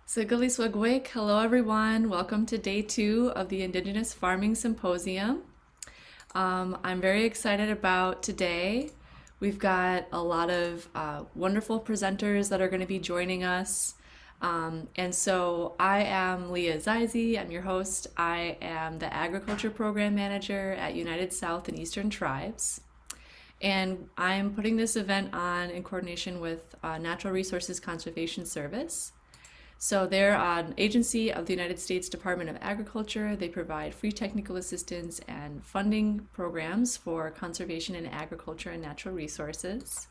Sigaliswagwik. Hello everyone. Welcome to day 2 of the Indigenous Farming Symposium. I'm very excited about today. We've got a lot of wonderful presenters that are going to be joining us. And so I am Leah Zize. I'm your host. I am the Agriculture Program Manager at United South and Eastern Tribes. And I'm putting this event on in coordination with Natural Resources Conservation Service. So they're an agency of the United States Department of Agriculture. They provide free technical assistance and funding programs for conservation in agriculture and natural resources.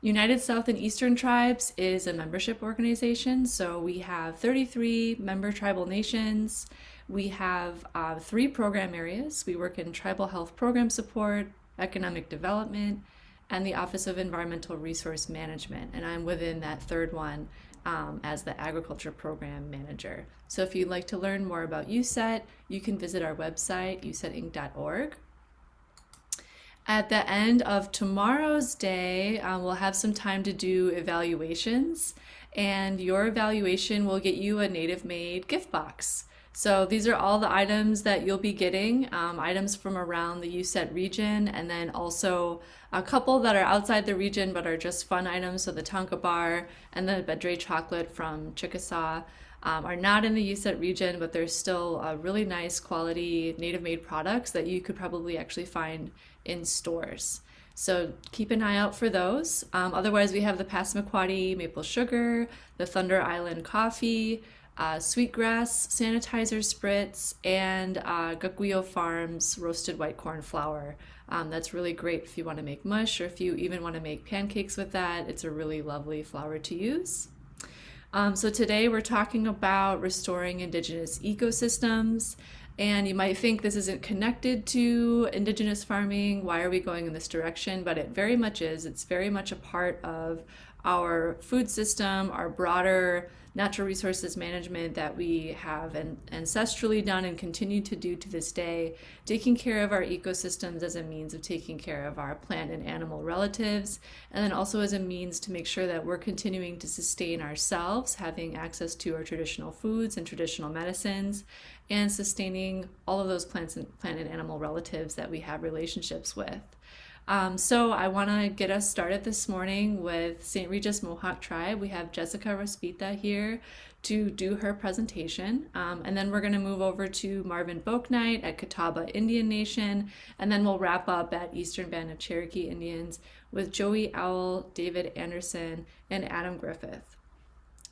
United South and Eastern Tribes is a membership organization. So we have 33 member tribal nations. We have 3 program areas. We work in tribal health program support, economic development, and the Office of Environmental Resource Management. And I'm within that third one as the Agriculture Program Manager. So if you'd like to learn more about USET, you can visit our website, usetinc.org. At the end of tomorrow's day, we'll have some time to do evaluations, and your evaluation will get you a native-made gift box. So these are all the items that you'll be getting, items from around the USET region, and then also a couple that are outside the region but are just fun items. So the Tonka bar and the Bedre chocolate from Chickasaw are not in the USET region, but they're still really nice quality native-made products that you could probably actually find in stores. So keep an eye out for those. Otherwise, we have the Passamaquoddy maple sugar, the Thunder Island coffee, sweetgrass sanitizer spritz, and Gakuyo Farms roasted white corn flour. That's really great if you want to make mush, or if you even want to make pancakes with that. It's a really lovely flour to use. So today we're talking about restoring indigenous ecosystems. And you might think this isn't connected to indigenous farming. Why are we going in this direction? But it very much is. It's very much a part of our food system, our broader natural resources management that we have ancestrally done and continue to do to this day, taking care of our ecosystems as a means of taking care of our plant and animal relatives, and then also as a means to make sure that we're continuing to sustain ourselves, having access to our traditional foods and traditional medicines, and sustaining all of those plant and animal relatives that we have relationships with. So I want to get us started this morning with St. Regis Mohawk Tribe. We have Jessica Raspita here to do her presentation. And then we're going to move over to Marvin Bouknight at Catawba Indian Nation. And then we'll wrap up at Eastern Band of Cherokee Indians with Joey Owl, David Anderson, and Adam Griffith.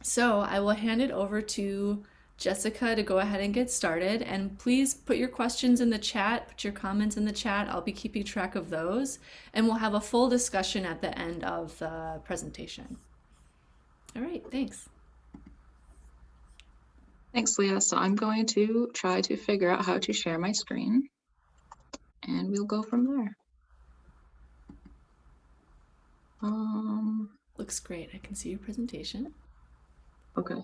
So I will hand it over to Jessica to go ahead and get started. And please put your questions in the chat, put your comments in the chat. I'll be keeping track of those. And we'll have a full discussion at the end of the presentation. All right, thanks. Thanks, Leah. So I'm going to try to figure out how to share my screen, and we'll go from there. Looks great. I can see your presentation. Okay.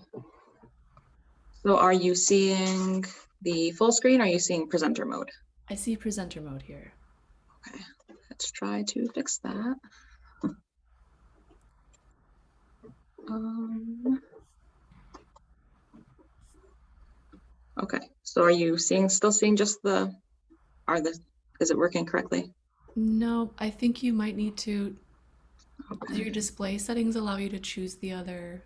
So are you seeing the full screen, or are you seeing presenter mode? I see presenter mode here. Okay, let's try to fix that. Okay, so are you still seeing just is it working correctly? No, I think you might need to, okay. Your display settings allow you to choose the other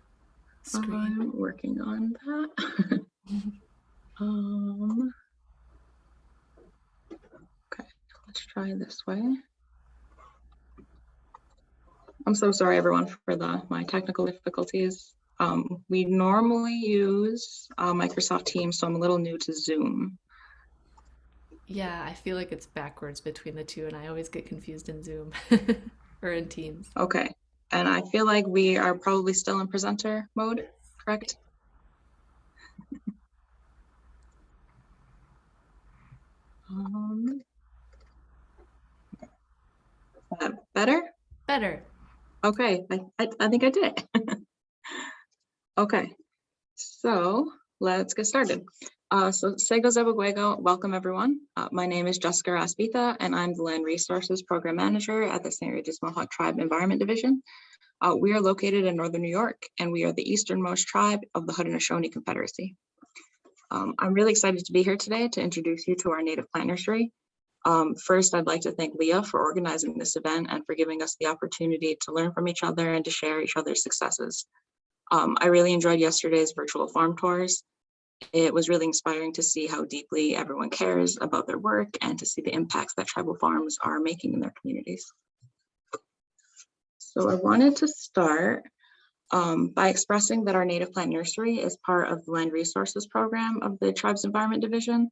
screen. I'm working on that. Okay, let's try this way. I'm so sorry, everyone, for my technical difficulties. We normally use Microsoft Teams, so I'm a little new to Zoom. Yeah, I feel like it's backwards between the two, and I always get confused in Zoom or in Teams. Okay, and I feel like we are probably still in presenter mode, correct? Better? Better. Okay, I think I did it. Okay, so let's get started. So Sego Zebuguego, welcome everyone. My name is Jessica Raspita, and I'm the Land Resources Program Manager at the St. Regis Mohawk Tribe Environment Division. We are located in Northern New York, and we are the easternmost tribe of the Haudenosaunee Confederacy. I'm really excited to be here today to introduce you to our native plant nursery. First, I'd like to thank Leah for organizing this event and for giving us the opportunity to learn from each other and to share each other's successes. I really enjoyed yesterday's virtual farm tours. It was really inspiring to see how deeply everyone cares about their work and to see the impacts that tribal farms are making in their communities. So I wanted to start by expressing that our native plant nursery is part of the Land Resources Program of the Tribe's Environment Division.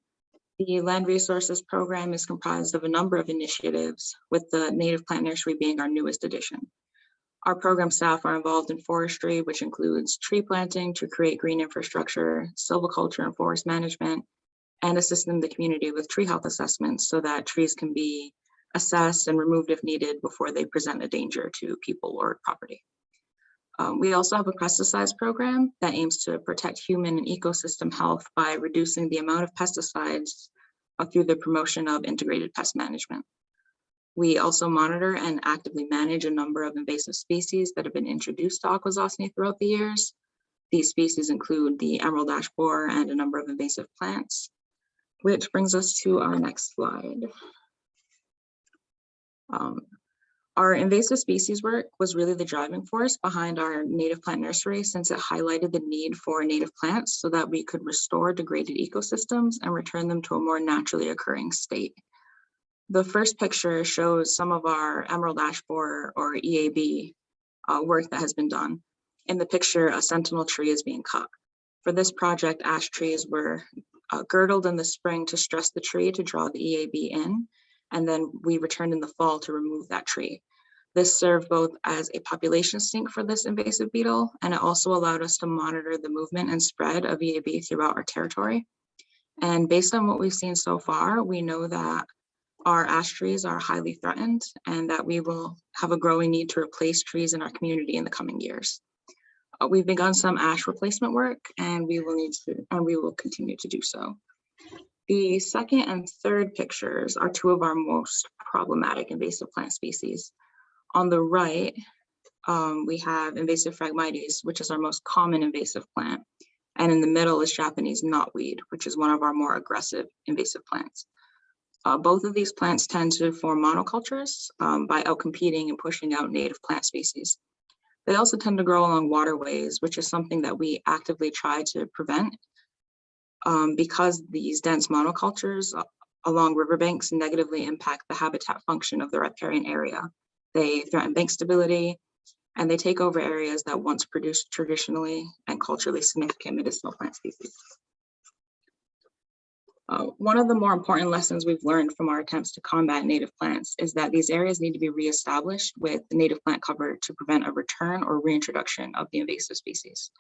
The Land Resources Program is comprised of a number of initiatives, with the native plant nursery being our newest addition. Our program staff are involved in forestry, which includes tree planting to create green infrastructure, silviculture and forest management, and assisting the community with tree health assessments so that trees can be assessed and removed if needed before they present a danger to people or property. We also have a pesticides program that aims to protect human and ecosystem health by reducing the amount of pesticides through the promotion of integrated pest management. We also monitor and actively manage a number of invasive species that have been introduced to Akwesasne throughout the years. These species include the emerald ash borer and a number of invasive plants, which brings us to our next slide. Our invasive species work was really the driving force behind our native plant nursery, since it highlighted the need for native plants so that we could restore degraded ecosystems and return them to a more naturally occurring state. The first picture shows some of our emerald ash borer or EAB work that has been done. In the picture, a sentinel tree is being cut. For this project, ash trees were girdled in the spring to stress the tree to draw the EAB in, and then we returned in the fall to remove that tree. This served both as a population sink for this invasive beetle, and it also allowed us to monitor the movement and spread of EAB throughout our territory. And based on what we've seen so far, we know that our ash trees are highly threatened and that we will have a growing need to replace trees in our community in the coming years. We've begun some ash replacement work, and we will continue to do so. The second and third pictures are two of our most problematic invasive plant species. On the right, we have invasive Phragmites, which is our most common invasive plant. And in the middle is Japanese knotweed, which is one of our more aggressive invasive plants. Both of these plants tend to form monocultures by outcompeting and pushing out native plant species. They also tend to grow along waterways, which is something that we actively try to prevent because these dense monocultures along riverbanks negatively impact the habitat function of the riparian area. They threaten bank stability, and they take over areas that once produced traditionally and culturally significant medicinal plant species. One of the more important lessons we've learned from our attempts to combat native plants is that these areas need to be reestablished with native plant cover to prevent a return or reintroduction of the invasive species.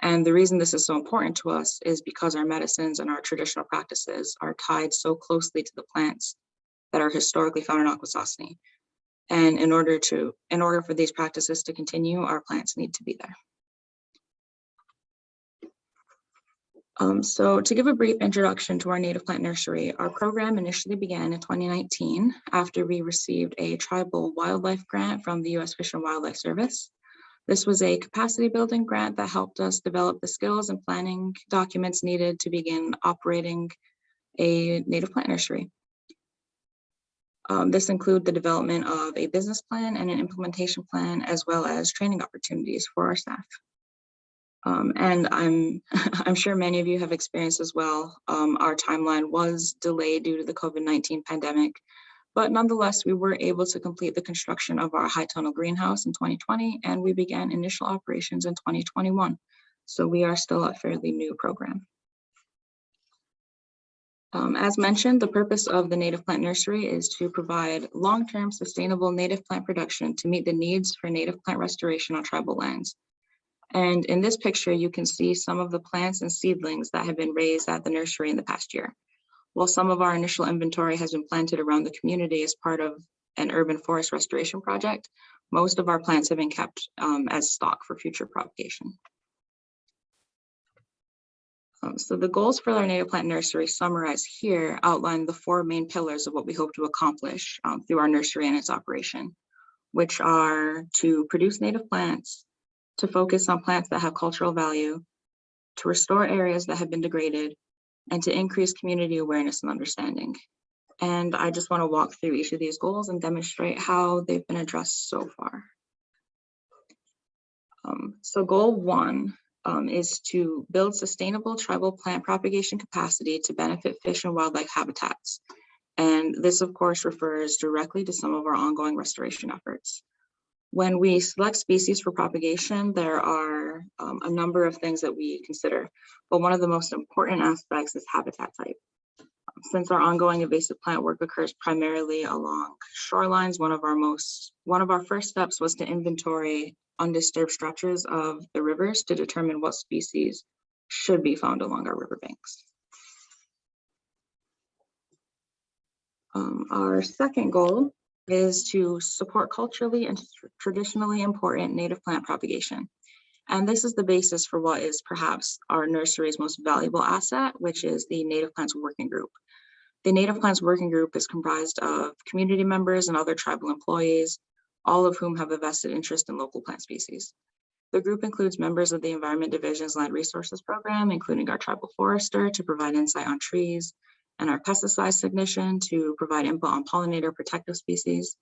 And the reason this is so important to us is because our medicines and our traditional practices are tied so closely to the plants that are historically found in Akwesasne. And in order for these practices to continue, our plants need to be there. So to give a brief introduction to our native plant nursery, our program initially began in 2019 after we received a tribal wildlife grant from the U.S. Fish and Wildlife Service. This was a capacity building grant that helped us develop the skills and planning documents needed to begin operating a native plant nursery. This included the development of a business plan and an implementation plan, as well as training opportunities for our staff. And I'm sure many of you have experienced as well. Our timeline was delayed due to the COVID-19 pandemic, but nonetheless, we were able to complete the construction of our high tunnel greenhouse in 2020, and we began initial operations in 2021. So we are still a fairly new program. As mentioned, the purpose of the native plant nursery is to provide long-term sustainable native plant production to meet the needs for native plant restoration on tribal lands. And in this picture, you can see some of the plants and seedlings that have been raised at the nursery in the past year. While some of our initial inventory has been planted around the community as part of an urban forest restoration project, most of our plants have been kept as stock for future propagation. So the goals for our native plant nursery summarized here outline the four main pillars of what we hope to accomplish through our nursery and its operation, which are to produce native plants, to focus on plants that have cultural value, to restore areas that have been degraded, and to increase community awareness and understanding. And I just want to walk through each of these goals and demonstrate how they've been addressed so far. So goal one is to build sustainable tribal plant propagation capacity to benefit fish and wildlife habitats. And this, of course, refers directly to some of our ongoing restoration efforts. When we select species for propagation, there are a number of things that we consider, but one of the most important aspects is habitat type. Since our ongoing invasive plant work occurs primarily along shorelines, one of our first steps was to inventory undisturbed stretches of the rivers to determine what species should be found along our riverbanks. Our second goal is to support culturally and traditionally important native plant propagation. And this is the basis for what is perhaps our nursery's most valuable asset, which is the Native Plants Working Group. The Native Plants Working Group is comprised of community members and other tribal employees, all of whom have a vested interest in local plant species. The group includes members of the Environment Division's Land Resources Program, including our tribal forester to provide insight on trees, and our pesticide technician to provide input on pollinator protective species.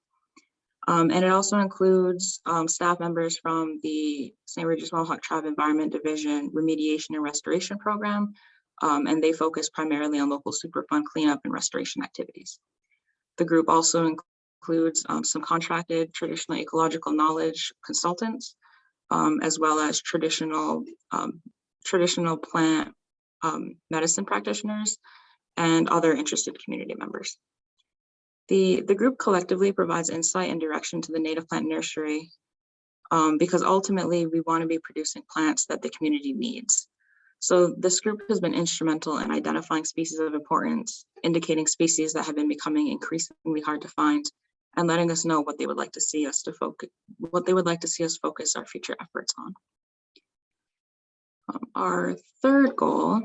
And it also includes staff members from the St. Regis Mohawk Tribe Environment Division Remediation and Restoration Program, and they focus primarily on local Superfund cleanup and restoration activities. The group also includes some contracted traditional ecological knowledge consultants, as well as traditional plant medicine practitioners and other interested community members. The group collectively provides insight and direction to the native plant nursery because ultimately we want to be producing plants that the community needs. So this group has been instrumental in identifying species of importance, indicating species that have been becoming increasingly hard to find, and letting us know what they would like to see us focus our future efforts on. Our third goal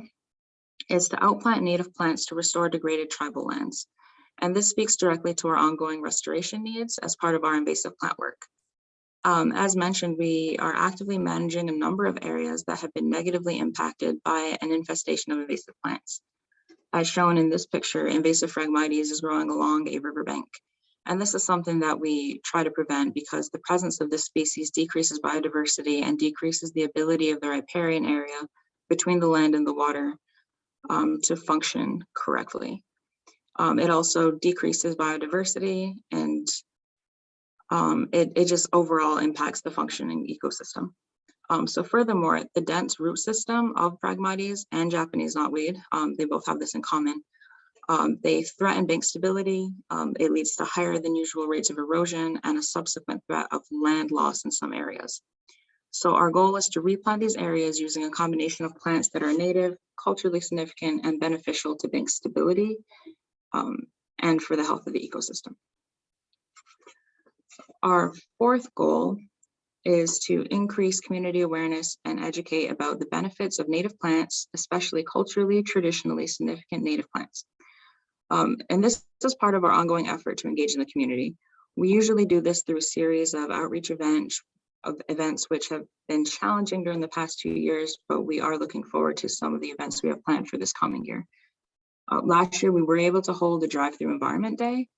is to outplant native plants to restore degraded tribal lands. And this speaks directly to our ongoing restoration needs as part of our invasive plant work. As mentioned, we are actively managing a number of areas that have been negatively impacted by an infestation of invasive plants. As shown in this picture, invasive Phragmites is growing along a riverbank. And this is something that we try to prevent because the presence of this species decreases biodiversity and decreases the ability of the riparian area between the land and the water to function correctly. It also decreases biodiversity and it just overall impacts the functioning ecosystem. So furthermore, the dense root system of Phragmites and Japanese knotweed, they both have this in common. They threaten bank stability. It leads to higher than usual rates of erosion and a subsequent threat of land loss in some areas. So our goal is to replant these areas using a combination of plants that are native, culturally significant, and beneficial to bank stability and for the health of the ecosystem. Our fourth goal is to increase community awareness and educate about the benefits of native plants, especially culturally, traditionally significant native plants. And this is part of our ongoing effort to engage in the community. We usually do this through a series of outreach events which have been challenging during the past 2 years, but we are looking forward to some of the events we have planned for this coming year. Last year, we were able to hold a drive-through environment day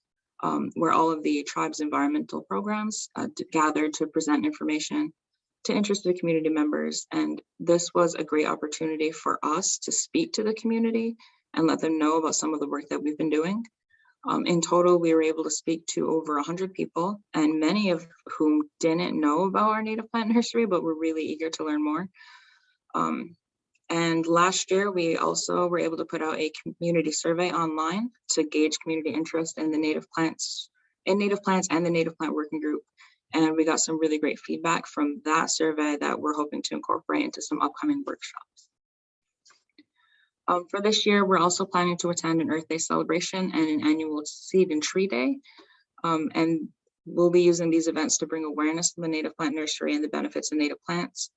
where all of the tribe's environmental programs gathered to present information to interested community members. And this was a great opportunity for us to speak to the community and let them know about some of the work that we've been doing. In total, we were able to speak to over 100 people, and many of whom didn't know about our native plant nursery, but were really eager to learn more. And last year, we also were able to put out a community survey online to gauge community interest in the native plants and the Native Plant Working Group. And we got some really great feedback from that survey that we're hoping to incorporate into some upcoming workshops. For this year, we're also planning to attend an Earth Day celebration and an annual Seed and Tree Day. And we'll be using these events to bring awareness to the native plant nursery and the benefits of native plants.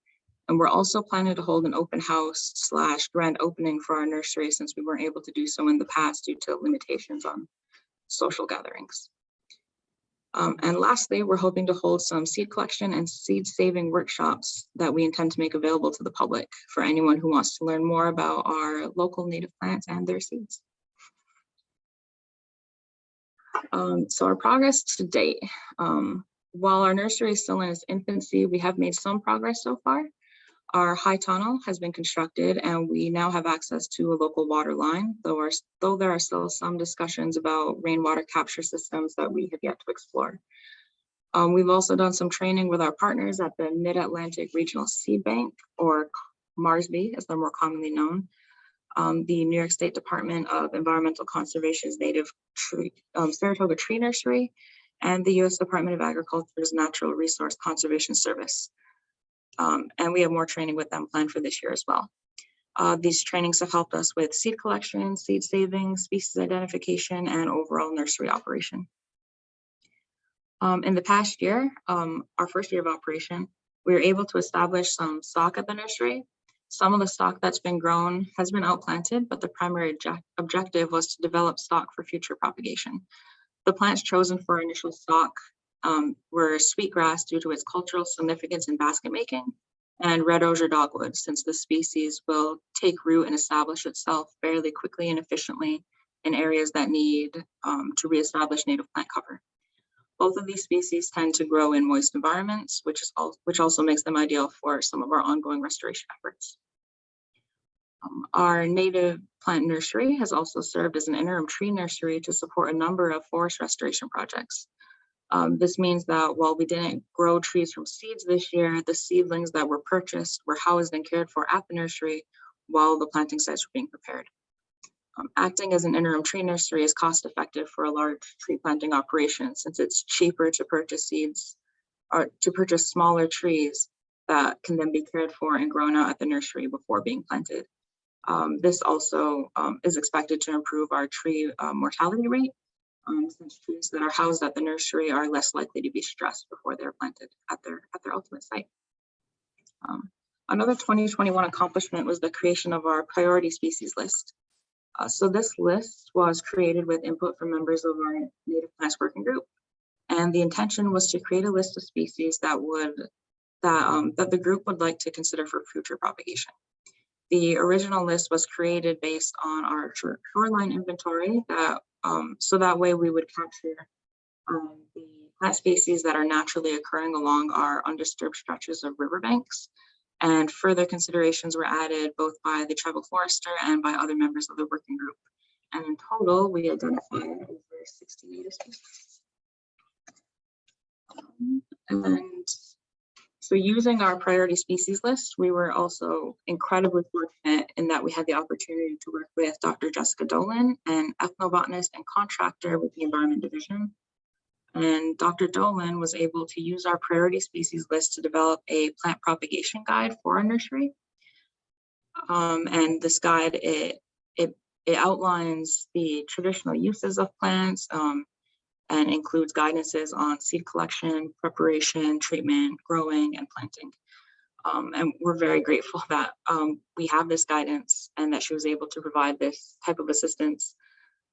And we're also planning to hold an open house / grand opening for our nursery since we weren't able to do so in the past due to limitations on social gatherings. And lastly, we're hoping to hold some seed collection and seed saving workshops that we intend to make available to the public for anyone who wants to learn more about our local native plants and their seeds. So our progress to date, while our nursery is still in its infancy, we have made some progress so far. Our high tunnel has been constructed and we now have access to a local water line, though there are still some discussions about rainwater capture systems that we have yet to explore. We've also done some training with our partners at the Mid-Atlantic Regional Seed Bank, or MARSB as they're more commonly known, the New York State Department of Environmental Conservation's Native Saratoga Tree Nursery, and the U.S. Department of Agriculture's Natural Resource Conservation Service. And we have more training with them planned for this year as well. These trainings have helped us with seed collection, seed saving, species identification, and overall nursery operation. In the past year, our first year of operation, we were able to establish some stock at the nursery. Some of the stock that's been grown has been outplanted, but the primary objective was to develop stock for future propagation. The plants chosen for initial stock were sweetgrass due to its cultural significance in basket making, and red osier dogwood, since the species will take root and establish itself fairly quickly and efficiently in areas that need to reestablish native plant cover. Both of these species tend to grow in moist environments, which also makes them ideal for some of our ongoing restoration efforts. Our native plant nursery has also served as an interim tree nursery to support a number of forest restoration projects. This means that while we didn't grow trees from seeds this year, the seedlings that were purchased were housed and cared for at the nursery while the planting sites were being prepared. Acting as an interim tree nursery is cost effective for a large tree planting operation, since it's cheaper to purchase seeds or to purchase smaller trees that can then be cared for and grown out at the nursery before being planted. This also is expected to improve our tree mortality rate, since trees that are housed at the nursery are less likely to be stressed before they're planted at their ultimate site. Another 2021 accomplishment was the creation of our priority species list. So this list was created with input from members of our native plants working group, and the intention was to create a list of species that the group would like to consider for future propagation. The original list was created based on our shoreline inventory, so that way we would capture the plant species that are naturally occurring along our undisturbed stretches of riverbanks. And further considerations were added both by the tribal forester and by other members of the working group. And in total, we identified over 60 native species. And so using our priority species list, we were also incredibly fortunate in that we had the opportunity to work with Dr. Jessica Dolan, an ethnobotanist and contractor with the Environment Division. And Dr. Dolan was able to use our priority species list to develop a plant propagation guide for our nursery. And this guide, it outlines the traditional uses of plants and includes guidances on seed collection, preparation, treatment, growing, and planting. And we're very grateful that we have this guidance and that she was able to provide this type of assistance.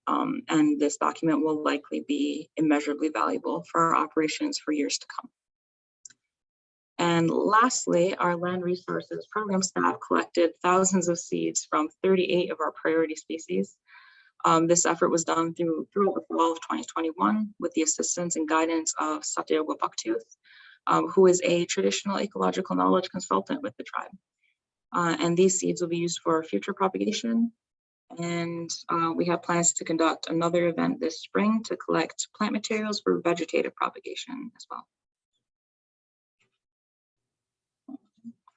And this document will likely be immeasurably valuable for our operations for years to come. And lastly, our land resources program staff collected thousands of seeds from 38 of our priority species. This effort was done throughout the fall of 2021 with the assistance and guidance of Satyayoga Bucktooth, who is a traditional ecological knowledge consultant with the tribe. And these seeds will be used for future propagation. And we have plans to conduct another event this spring to collect plant materials for vegetative propagation as well.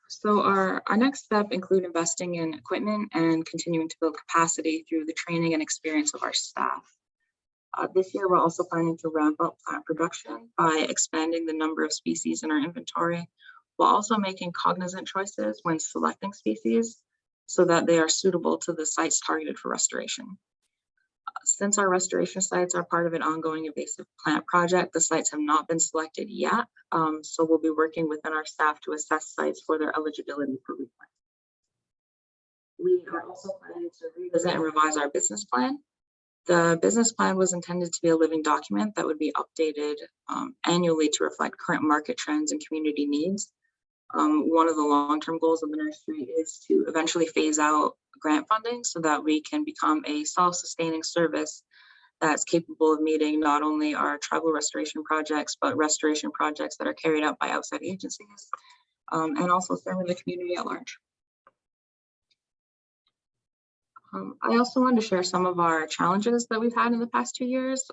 So our next step include investing in equipment and continuing to build capacity through the training and experience of our staff. This year, we're also planning to ramp up plant production by expanding the number of species in our inventory, while also making cognizant choices when selecting species so that they are suitable to the sites targeted for restoration. Since our restoration sites are part of an ongoing invasive plant project, the sites have not been selected yet. So we'll be working within our staff to assess sites for their eligibility for replant. We are also planning to revisit and revise our business plan. The business plan was intended to be a living document that would be updated annually to reflect current market trends and community needs. One of the long-term goals of the nursery is to eventually phase out grant funding so that we can become a self-sustaining service that's capable of meeting not only our tribal restoration projects, but restoration projects that are carried out by outside agencies, and also serving the community at large. I also wanted to share some of our challenges that we've had in the past 2 years,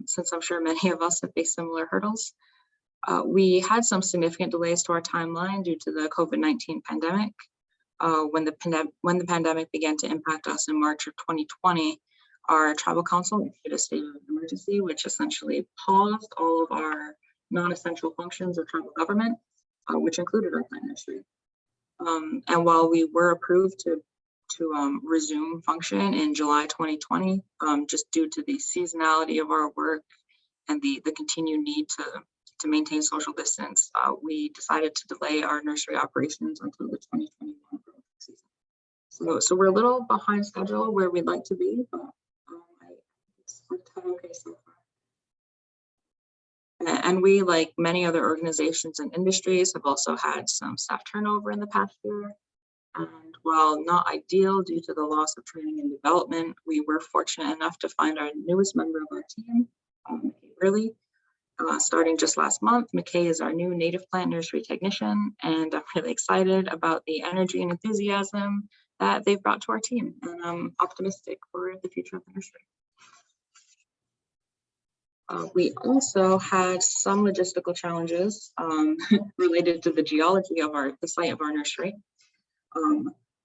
since I'm sure many of us have faced similar hurdles. We had some significant delays to our timeline due to the COVID-19 pandemic. When the pandemic began to impact us in March of 2020, our tribal council issued a state of emergency, which essentially paused all of our non-essential functions of tribal government, which included our plant nursery. And while we were approved to resume function in July 2020, just due to the seasonality of our work and the continued need to maintain social distance, we decided to delay our nursery operations until the 2021 growing season. So we're a little behind schedule where we'd like to be, but it's worked out okay so far. And we, like many other organizations and industries, have also had some staff turnover in the past year. And while not ideal due to the loss of training and development, we were fortunate enough to find our newest member of our team, McKay. Starting just last month, McKay is our new native plant nursery technician, and I'm really excited about the energy and enthusiasm that they've brought to our team, and I'm optimistic for the future of the nursery. We also had some logistical challenges related to the geology of the site of our nursery.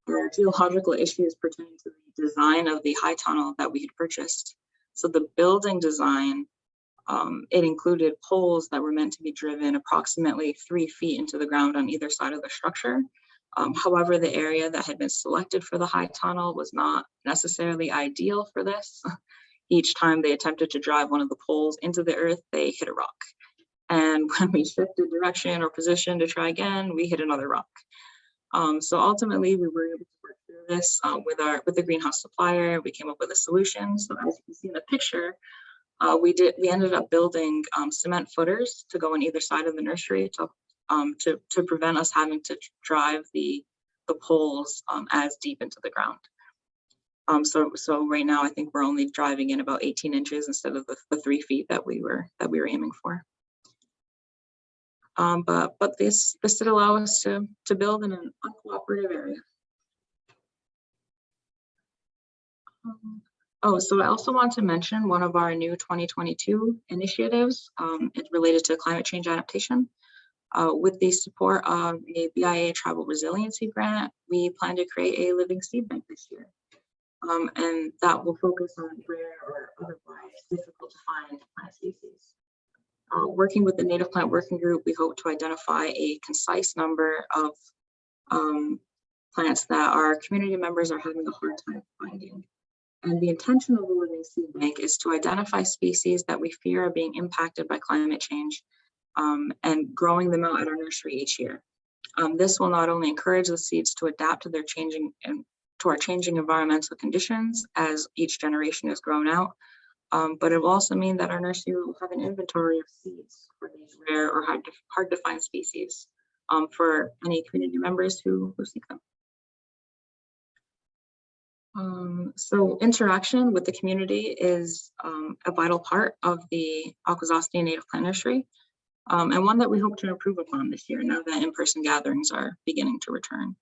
There are geological issues pertaining to the design of the high tunnel that we had purchased. So the building design, it included poles that were meant to be driven approximately 3 feet into the ground on either side of the structure. However, the area that had been selected for the high tunnel was not necessarily ideal for this. Each time they attempted to drive one of the poles into the earth, they hit a rock. And when we shifted direction or position to try again, we hit another rock. So ultimately, we were able to work through this with the greenhouse supplier. We came up with a solution. So as you can see in the picture, we ended up building cement footers to go on either side of the nursery to prevent us having to drive the poles as deep into the ground. So right now, I think we're only driving in about 18 inches instead of the 3 feet that we were aiming for. But this did allow us to build in an uncooperative area. So I also want to mention one of our new 2022 initiatives. It's related to climate change adaptation. With the support of a BIA Tribal Resiliency Grant, we plan to create a living seed bank this year. And that will focus on rare or otherwise difficult to find plant species. Working with the Native Plant Working Group, we hope to identify a concise number of plants that our community members are having a hard time finding. And the intention of the Living Seed Bank is to identify species that we fear are being impacted by climate change and growing them out at our nursery each year. This will not only encourage the seeds to adapt to our changing environmental conditions as each generation is grown out, but it will also mean that our nursery will have an inventory of seeds for these rare or hard to find species for any community members who seek them. So interaction with the community is a vital part of the Akwesasne Native Plant Nursery, and one that we hope to improve upon this year now that in-person gatherings are beginning to return.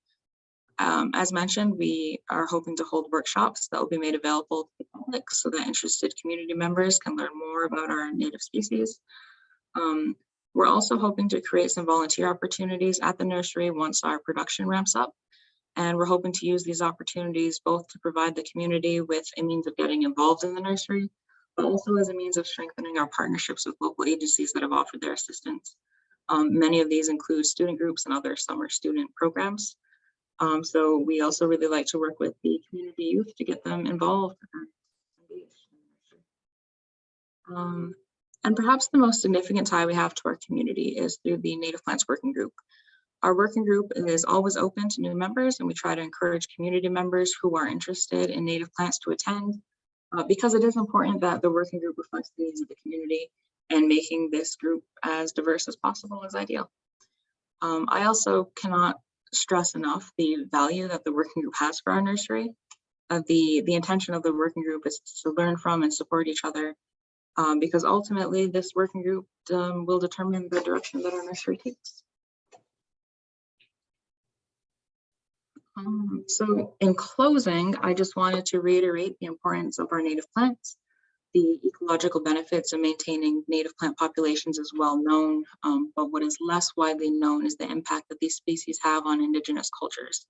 As mentioned, we are hoping to hold workshops that will be made available to the public so that interested community members can learn more about our native species. We're also hoping to create some volunteer opportunities at the nursery once our production ramps up. And we're hoping to use these opportunities both to provide the community with a means of getting involved in the nursery, but also as a means of strengthening our partnerships with local agencies that have offered their assistance. Many of these include student groups and other summer student programs. So we also really like to work with the community youth to get them involved and engaged And perhaps the most significant tie we have to our community is through the Native Plants Working Group. Our working group is always open to new members, and we try to encourage community members who are interested in native plants to attend, because it is important that the working group reflects the needs of the community, and making this group as diverse as possible is ideal. I also cannot stress enough the value that the working group has for our nursery. The intention of the working group is to learn from and support each other, because ultimately this working group will determine the direction that our nursery takes. So in closing, I just wanted to reiterate the importance of our native plants. The ecological benefits of maintaining native plant populations is well known, but what is less widely known is the impact that these species have on Indigenous cultures.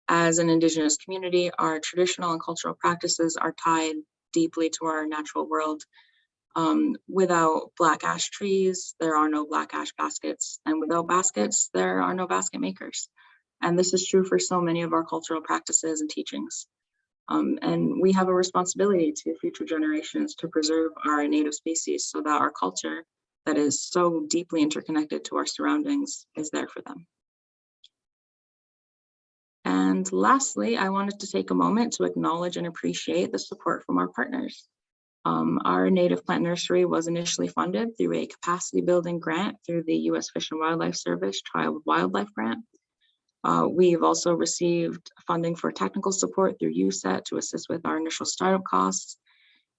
As an Indigenous community, our traditional and cultural practices are tied deeply to our natural world. Without black ash trees, there are no black ash baskets, and without baskets, there are no basket makers. And this is true for so many of our cultural practices and teachings. And we have a responsibility to future generations to preserve our native species so that our culture that is so deeply interconnected to our surroundings is there for them. And lastly, I wanted to take a moment to acknowledge and appreciate the support from our partners. Our native plant nursery was initially funded through a capacity building grant through the U.S. Fish and Wildlife Service Child Wildlife Grant. We've also received funding for technical support through USET to assist with our initial startup costs.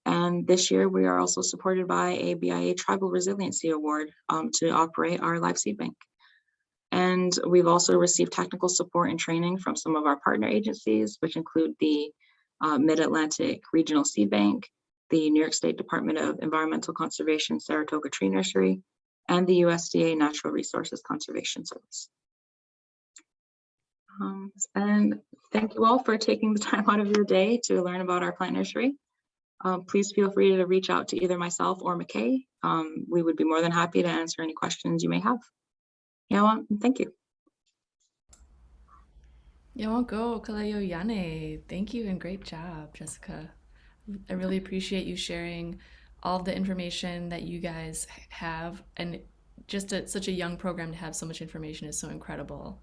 And this year, we are also supported by a BIA Tribal Resiliency Award to operate our live seed bank. And we've also received technical support and training from some of our partner agencies, which include the Mid-Atlantic Regional Seed Bank, the New York State Department of Environmental Conservation Saratoga Tree Nursery, and the USDA Natural Resources Conservation Service. And thank you all for taking the time out of your day to learn about our plant nursery. Please feel free to reach out to either myself or McKay. We would be more than happy to answer any questions you may have. Yeah, thank you. Go Kalayo Yane. Thank you and great job, Jessica. I really appreciate you sharing all the information that you guys have, and just such a young program to have so much information is so incredible.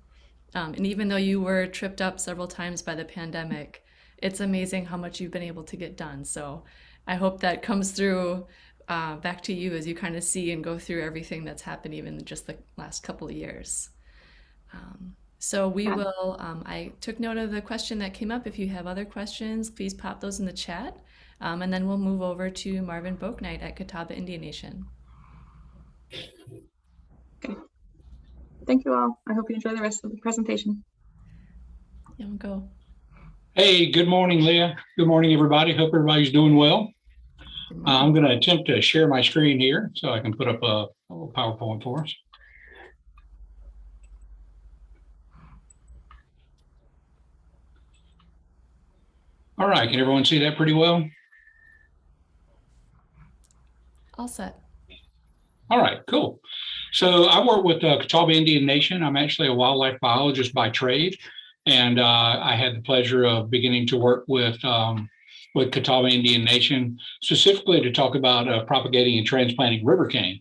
And even though you were tripped up several times by the pandemic, it's amazing how much you've been able to get done. So I hope that comes through back to you as you kind of see and go through everything that's happened even in just the last couple of years. So we will, I took note of the question that came up. If you have other questions, please pop those in the chat. And then we'll move over to Marvin Boaknight at Catawba Indian Nation. Okay. Thank you all. I hope you enjoy the rest of the presentation. Go. Hey, good morning, Leah. Good morning, everybody. Hope everybody's doing well. I'm going to attempt to share my screen here so I can put up a little PowerPoint for us. All right, can everyone see that pretty well? All set. All right, cool. So I work with Catawba Indian Nation. I'm actually a wildlife biologist by trade, and I had the pleasure of beginning to work with Catawba Indian Nation, specifically to talk about propagating and transplanting river cane.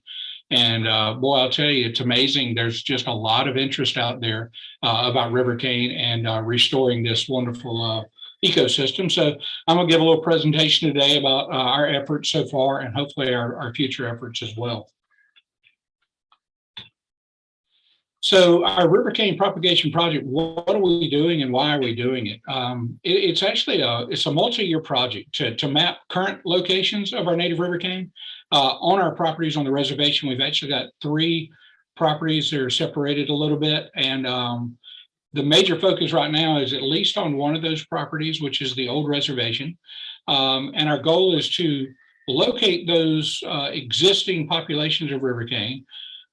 And boy, I'll tell you, it's amazing. There's just a lot of interest out there about river cane and restoring this wonderful ecosystem. So I'm going to give a little presentation today about our efforts so far and hopefully our future efforts as well. So our river cane propagation project, what are we doing and why are we doing it? It's actually it's a multi-year project to map current locations of our native river cane. On our properties on the reservation, we've actually got 3 properties that are separated a little bit. And the major focus right now is at least on one of those properties, which is the old reservation. And our goal is to locate those existing populations of river cane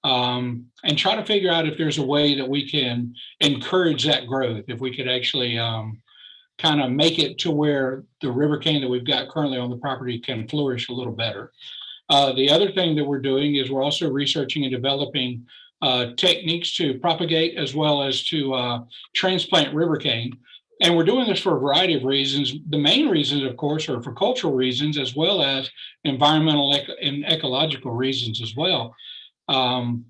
and try to figure out if there's a way that we can encourage that growth, if we could actually kind of make it to where the river cane that we've got currently on the property can flourish a little better. The other thing that we're doing is we're also researching and developing techniques to propagate as well as to transplant river cane And we're doing this for a variety of reasons. The main reasons, of course, are for cultural reasons as well as environmental and ecological reasons as well. Um,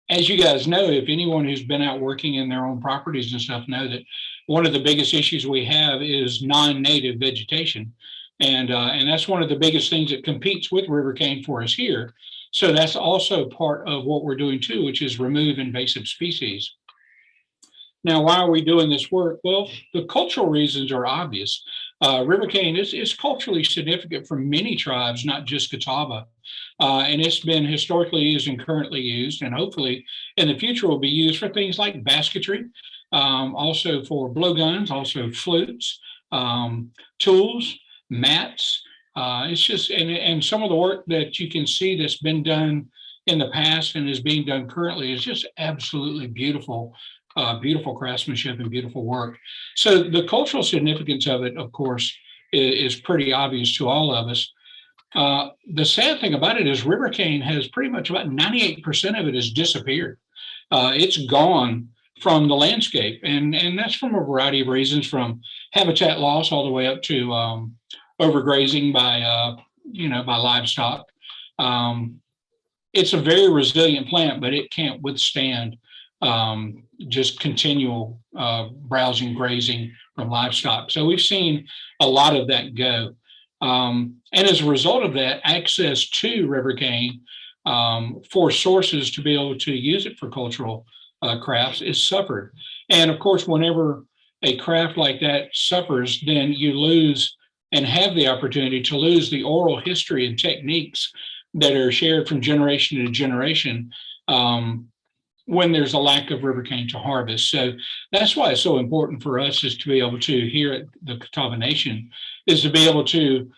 as you guys know, if anyone who's been out working in their own properties and stuff know that one of the biggest issues we have is non-native vegetation. And that's one of the biggest things that competes with river cane for us here. So that's also part of what we're doing too, which is remove invasive species. Now, why are we doing this work? Well, the cultural reasons are obvious. River cane is culturally significant for many tribes, not just Catawba. And it's been historically used and currently used, and hopefully in the future will be used for things like basketry, also for blowguns, also flutes, tools, mats. It's just, and some of the work that you can see that's been done in the past and is being done currently is just absolutely beautiful. Beautiful craftsmanship and beautiful work. So the cultural significance of it, of course, is pretty obvious to all of us. The sad thing about it is river cane has pretty much about 98% of it has disappeared. It's gone from the landscape, and that's from a variety of reasons, from habitat loss all the way up to overgrazing by livestock. It's a very resilient plant, but it can't withstand just continual browsing, grazing from livestock. So we've seen a lot of that go. And as a result of that, access to river cane for sources to be able to use it for cultural crafts is suffered. And of course, whenever a craft like that suffers, then you lose and have the opportunity to lose the oral history and techniques that are shared from generation to generation when there's a lack of river cane to harvest. So that's why it's so important for us is to be able to, here at the Catawba Nation, is to be able to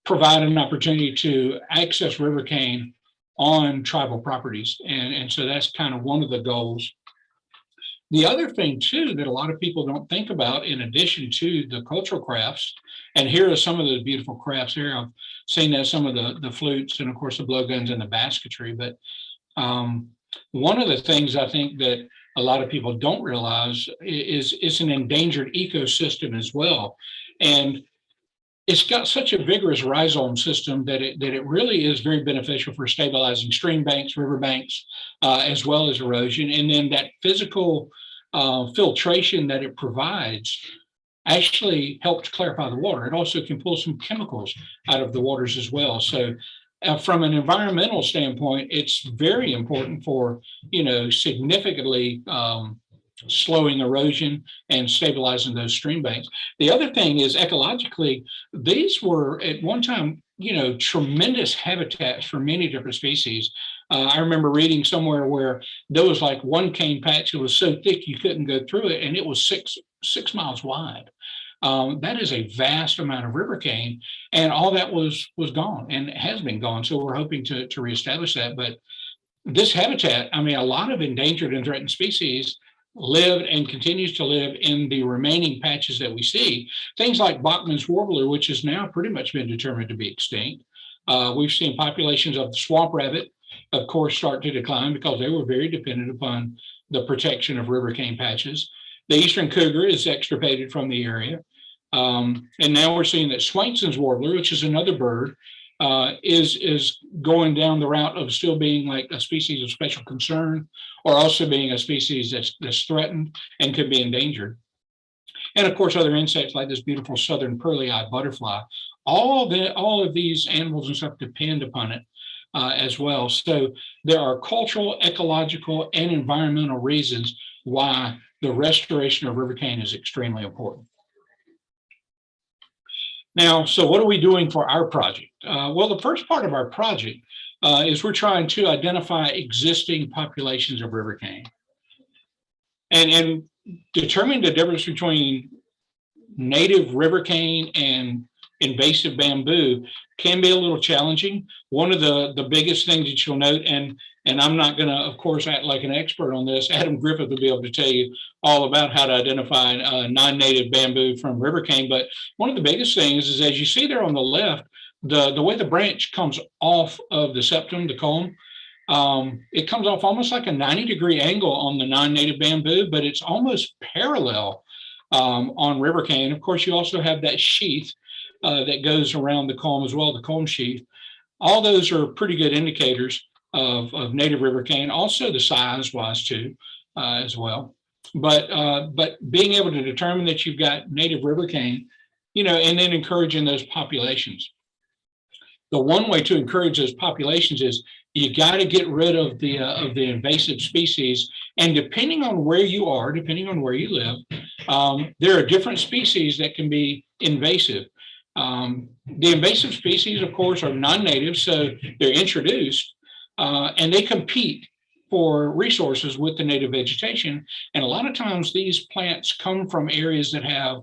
provide an opportunity to access river cane on tribal properties. And so that's kind of one of the goals. The other thing too that a lot of people don't think about, in addition to the cultural crafts, and here are some of the beautiful crafts here. I've seen that, some of the flutes and of course the blowguns and the basketry, but one of the things I think that a lot of people don't realize is it's an endangered ecosystem as well. And it's got such a vigorous rhizome system that it really is very beneficial for stabilizing stream banks, river banks, as well as erosion. And then that physical filtration that it provides actually helps clarify the water. It also can pull some chemicals out of the waters as well. So from an environmental standpoint, it's very important for, significantly slowing erosion and stabilizing those stream banks. The other thing is ecologically, these were at one time, tremendous habitats for many different species. I remember reading somewhere where there was like one cane patch that was so thick you couldn't go through it, and it was six miles wide. That is a vast amount of river cane, and all that was gone and has been gone. So we're hoping to reestablish that. But this habitat, I mean, a lot of endangered and threatened species lived and continues to live in the remaining patches that we see. Things like Bachman's warbler, which has now pretty much been determined to be extinct. We've seen populations of the swamp rabbit, of course, start to decline because they were very dependent upon the protection of river cane patches. The eastern cougar is extirpated from the area. And now we're seeing that Swainson's warbler, which is another bird, is going down the route of still being like a species of special concern, or also being a species that's threatened and could be endangered. And of course, other insects like this beautiful southern pearly-eyed butterfly. All of these animals and stuff depend upon it as well. So there are cultural, ecological, and environmental reasons why the restoration of river cane is extremely important. Now, so what are we doing for our project? Well, the first part of our project is we're trying to identify existing populations of river cane and determine the difference between native river cane and invasive bamboo can be a little challenging. One of the biggest things that you'll note, and I'm not going to, of course, act like an expert on this. Adam Griffith will be able to tell you all about how to identify non-native bamboo from river cane. But one of the biggest things is, as you see there on the left, the way the branch comes off of the septum, the culm, it comes off almost like a 90-degree angle on the non-native bamboo, but it's almost parallel on river cane. Of course, you also have that sheath that goes around the culm as well, the culm sheath. All those are pretty good indicators of native river cane, also the size wise too, as well. But being able to determine that you've got native river cane, and then encouraging those populations. The one way to encourage those populations is you got to get rid of the invasive species. And depending on where you are, depending on where you live, there are different species that can be invasive. The invasive species, of course, are non-native, so they're introduced, and they compete for resources with the native vegetation. And a lot of times these plants come from areas that have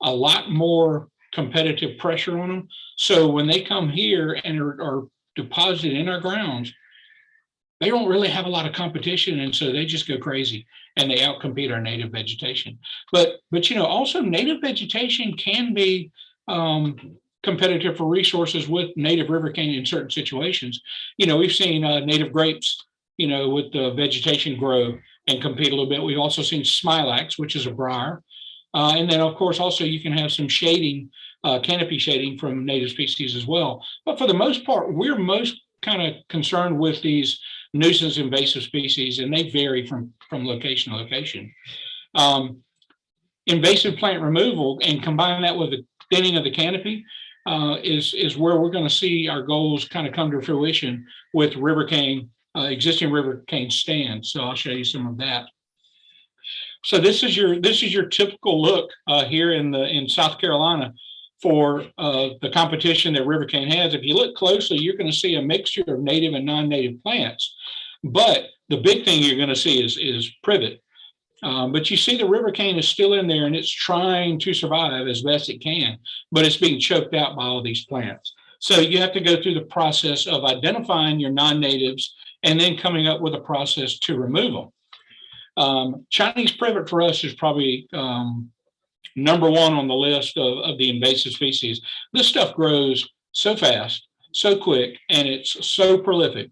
a lot more competitive pressure on them. So when they come here and are deposited in our grounds, they don't really have a lot of competition, and so they just go crazy and they outcompete our native vegetation. But also native vegetation can be competitive for resources with native river cane in certain situations. We've seen native grapes, with the vegetation grow and compete a little bit. We've also seen smilax, which is a briar. And then, of course, also you can have some shading, canopy shading from native species as well. But for the most part, we're most kind of concerned with these nuisance invasive species, and they vary from location to location. Invasive plant removal and combine that with the thinning of the canopy is where we're going to see our goals kind of come to fruition with river cane, existing river cane stands. So I'll show you some of that. So this is your typical look here in South Carolina for the competition that river cane has. If you look closely, you're going to see a mixture of native and non-native plants. But the big thing you're going to see is privet. But you see the river cane is still in there and it's trying to survive as best it can, but it's being choked out by all these plants. So you have to go through the process of identifying your non-natives and then coming up with a process to remove them. Chinese privet for us is probably number one on the list of the invasive species. This stuff grows so fast, so quick, and it's so prolific.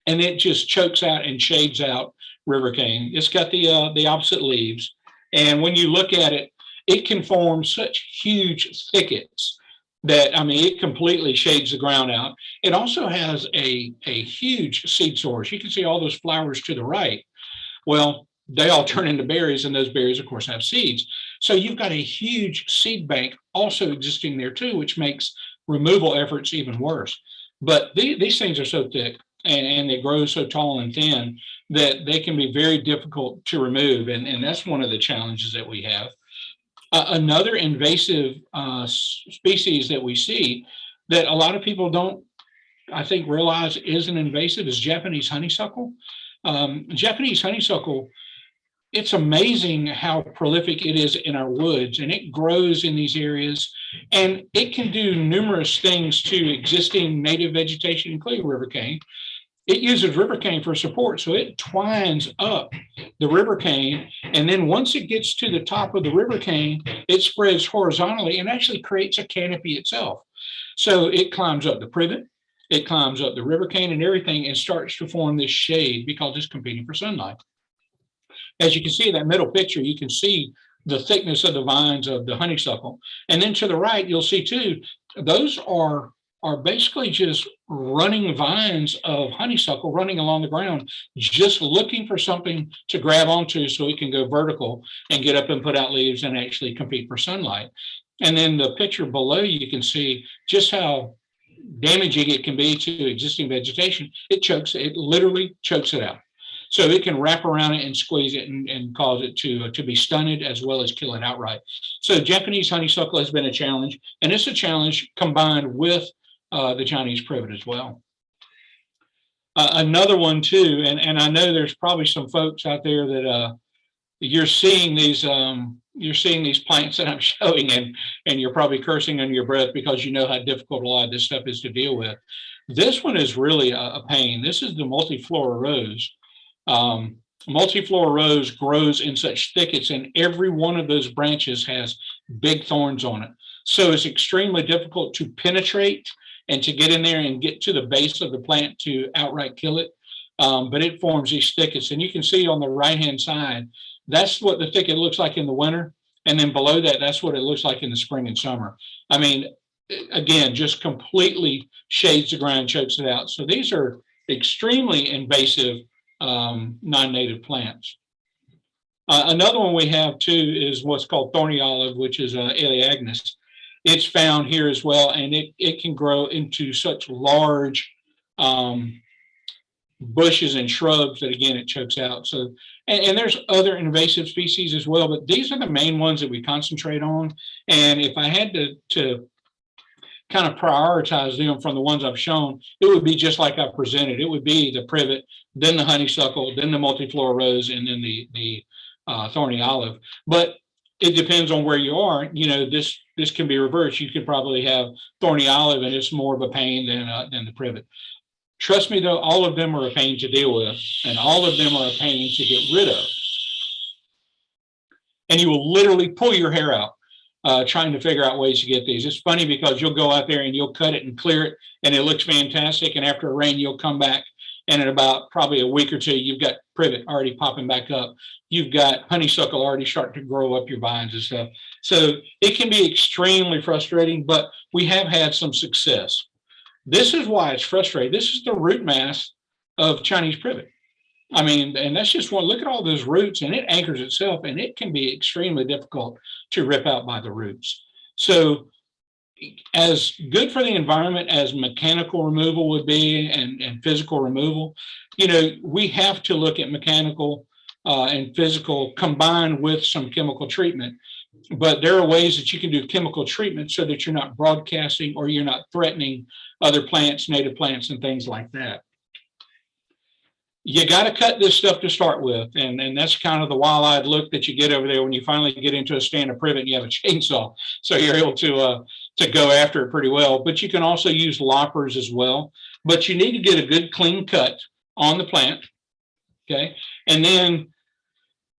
And it just chokes out and shades out river cane. It's got the opposite leaves. And when you look at it, it can form such huge thickets that, it completely shades the ground out. It also has a huge seed source. You can see all those flowers to the right. Well, they all turn into berries, and those berries, of course, have seeds. So you've got a huge seed bank also existing there too, which makes removal efforts even worse. But these things are so thick and they grow so tall and thin that they can be very difficult to remove. And that's one of the challenges that we have. Another invasive species that we see that a lot of people don't, I think, realize is an invasive is Japanese honeysuckle. Japanese honeysuckle, it's amazing how prolific it is in our woods, and it grows in these areas, and it can do numerous things to existing native vegetation, including river cane. It uses river cane for support, so it twines up the river cane, and then once it gets to the top of the river cane, it spreads horizontally and actually creates a canopy itself. So it climbs up the privet, it climbs up the river cane and everything, and starts to form this shade because it's competing for sunlight. As you can see in that middle picture, you can see the thickness of the vines of the honeysuckle. And then to the right, you'll see too, those are basically just running vines of honeysuckle running along the ground, just looking for something to grab onto so it can go vertical and get up and put out leaves and actually compete for sunlight. And then the picture below, you can see just how damaging it can be to existing vegetation. It literally chokes it out. So it can wrap around it and squeeze it and cause it to be stunted as well as kill it outright. So Japanese honeysuckle has been a challenge, and it's a challenge combined with the Chinese privet as well. Another one too, and I know there's probably some folks out there that you're seeing these plants that I'm showing, and you're probably cursing under your breath because you know how difficult a lot of this stuff is to deal with. This one is really a pain. This is the multiflora rose. Multiflora rose grows in such thickets, and every one of those branches has big thorns on it. So it's extremely difficult to penetrate and to get in there and get to the base of the plant to outright kill it. But it forms these thickets, and you can see on the right-hand side, that's what the thicket looks like in the winter. And then below that, that's what it looks like in the spring and summer. I mean, again, just completely shades the ground, chokes it out. So these are extremely invasive non-native plants. Another one we have too is what's called thorny olive, which is Elaeagnus. It's found here as well, and it can grow into such large bushes and shrubs that, again, it chokes out. So, and there's other invasive species as well, but these are the main ones that we concentrate on. And if I had to kind of prioritize them from the ones I've shown, it would be just like I presented. It would be the privet, then the honeysuckle, then the multiflora rose, and then the thorny olive. But it depends on where you are. You know, this can be reversed. You could probably have thorny olive, and it's more of a pain than the privet. Trust me, though, all of them are a pain to deal with, and all of them are a pain to get rid of. And you will literally pull your hair out trying to figure out ways to get these. It's funny because you'll go out there and you'll cut it and clear it, and it looks fantastic. And after a rain, you'll come back, and in about probably a week or two, you've got privet already popping back up. You've got honeysuckle already starting to grow up your vines and stuff. So it can be extremely frustrating, but we have had some success. This is why it's frustrating. This is the root mass of Chinese privet. I mean, and that's just one, look at all those roots, and it anchors itself, and it can be extremely difficult to rip out by the roots. So as good for the environment as mechanical removal would be and physical removal, you know, we have to look at mechanical and physical combined with some chemical treatment. But there are ways that you can do chemical treatment so that you're not broadcasting or you're not threatening other plants, native plants, and things like that. You got to cut this stuff to start with. And that's kind of the wild-eyed look that you get over there when you finally get into a stand of privet and you have a chainsaw. So you're able to go after it pretty well. But you can also use loppers as well. But you need to get a good clean cut on the plant. Okay. And then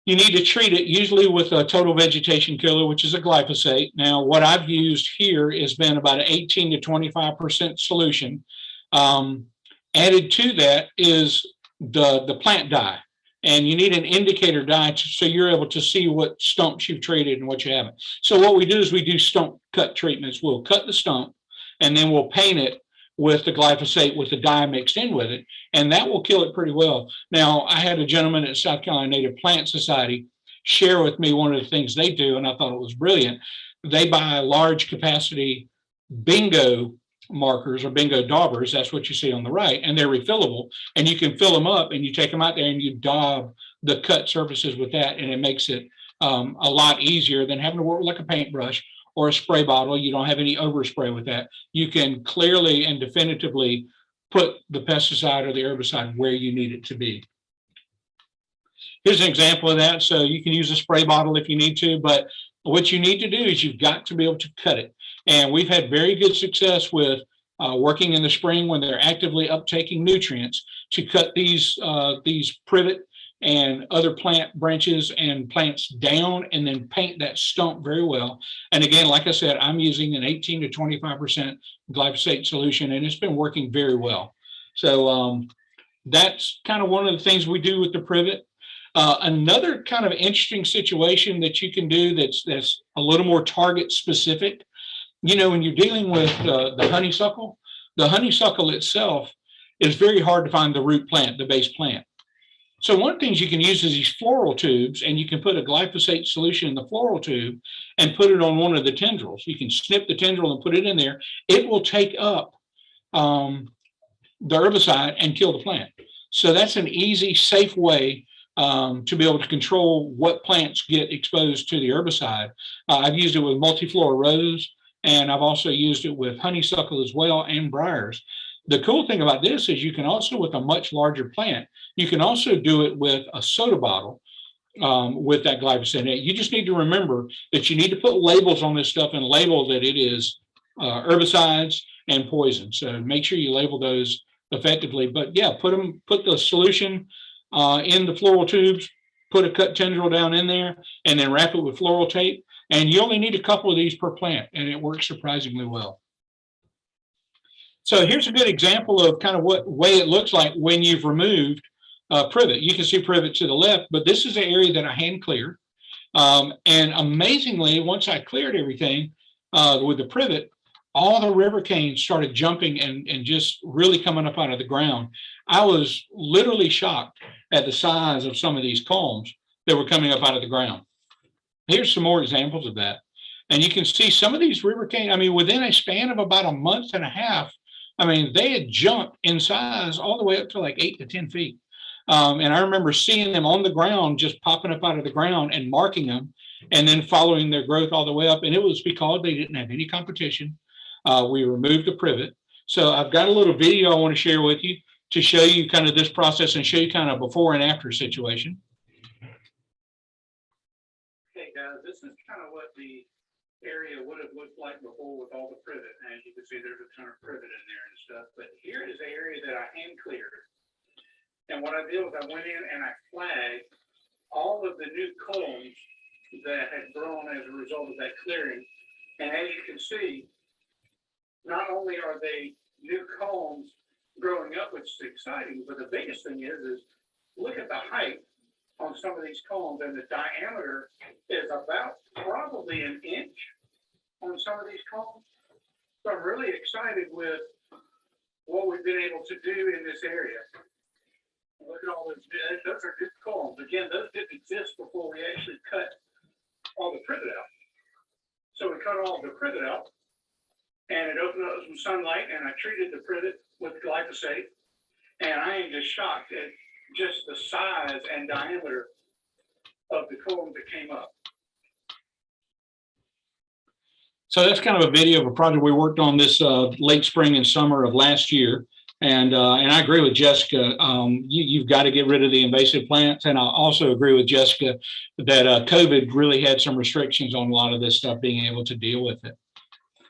you need to treat it usually with a total vegetation killer, which is a glyphosate. Now, what I've used here has been about an 18 to 25% solution. Added to that is the plant dye, and you need an indicator dye so you're able to see what stumps you've treated and what you haven't. So what we do is we do stump cut treatments. We'll cut the stump, and then we'll paint it with the glyphosate with the dye mixed in with it, and that will kill it pretty well. Now, I had a gentleman at South Carolina Native Plant Society share with me one of the things they do, and I thought it was brilliant. They buy large capacity bingo markers or bingo daubers. That's what you see on the right, and they're refillable, and you can fill them up and you take them out there and you daub the cut surfaces with that, and it makes it a lot easier than having to work like a paintbrush or a spray bottle. You don't have any overspray with that. You can clearly and definitively put the pesticide or the herbicide where you need it to be. Here's an example of that. So you can use a spray bottle if you need to, but what you need to do is you've got to be able to cut it. And we've had very good success with working in the spring when they're actively uptaking nutrients to cut these privet and other plant branches and plants down and then paint that stump very well. And again, like I said, I'm using an 18 to 25% glyphosate solution, and it's been working very well. So that's kind of one of the things we do with the privet. Another kind of interesting situation that you can do that's a little more target specific, you know, when you're dealing with the honeysuckle itself is very hard to find the root plant, the base plant. So one of the things you can use is these floral tubes, and you can put a glyphosate solution in the floral tube and put it on one of the tendrils. You can snip the tendril and put it in there. It will take up the herbicide and kill the plant. So that's an easy, safe way to be able to control what plants get exposed to the herbicide. I've used it with multiflora rose, and I've also used it with honeysuckle as well and briars. The cool thing about this is you can also, with a much larger plant, you can also do it with a soda bottle with that glyphosate in it. You just need to remember that you need to put labels on this stuff and label that it is herbicides and poison. So make sure you label those effectively. But yeah, put the solution in the floral tubes, put a cut tendril down in there, and then wrap it with floral tape. And you only need a couple of these per plant, and it works surprisingly well. So here's a good example of kind of what way it looks like when you've removed privet. You can see privet to the left, but this is the area that I hand cleared. And amazingly, once I cleared everything with the privet, all the river canes started jumping and just really coming up out of the ground. I was literally shocked at the size of some of these culms that were coming up out of the ground. Here's some more examples of that. And you can see some of these river cane, I mean, within a span of about a month and a half, I mean, they had jumped in size all the way up to like 8 to 10 feet. And I remember seeing them on the ground, just popping up out of the ground and marking them, and then following their growth all the way up. And it was because they didn't have any competition. We removed the privet. So I've got a little video I want to share with you to show you kind of this process and show you kind of before and after situation. Okay, guys, this is kind of what the area would have looked like before with all the privet. And you can see there's a ton of privet in there and stuff. But here is the area that I hand cleared. And what I did was I went in and I flagged all of the new culms that had grown as a result of that clearing. And as you can see, not only are they new culms growing up, which is exciting, but the biggest thing is look at the height on some of these culms, and the diameter is about probably an inch on some of these culms. So I'm really excited with what we've been able to do in this area. Look at all those are good culms. Again, those didn't exist before we actually cut all the privet out. So we cut all the privet out, and it opened up some sunlight, and I treated the privet with glyphosate. And I am just shocked at just the size and diameter of the culm that came up. So that's kind of a video of a project we worked on this late spring and summer of last year. And I agree with Jessica. You've got to get rid of the invasive plants. And I also agree with Jessica that COVID really had some restrictions on a lot of this stuff, being able to deal with it.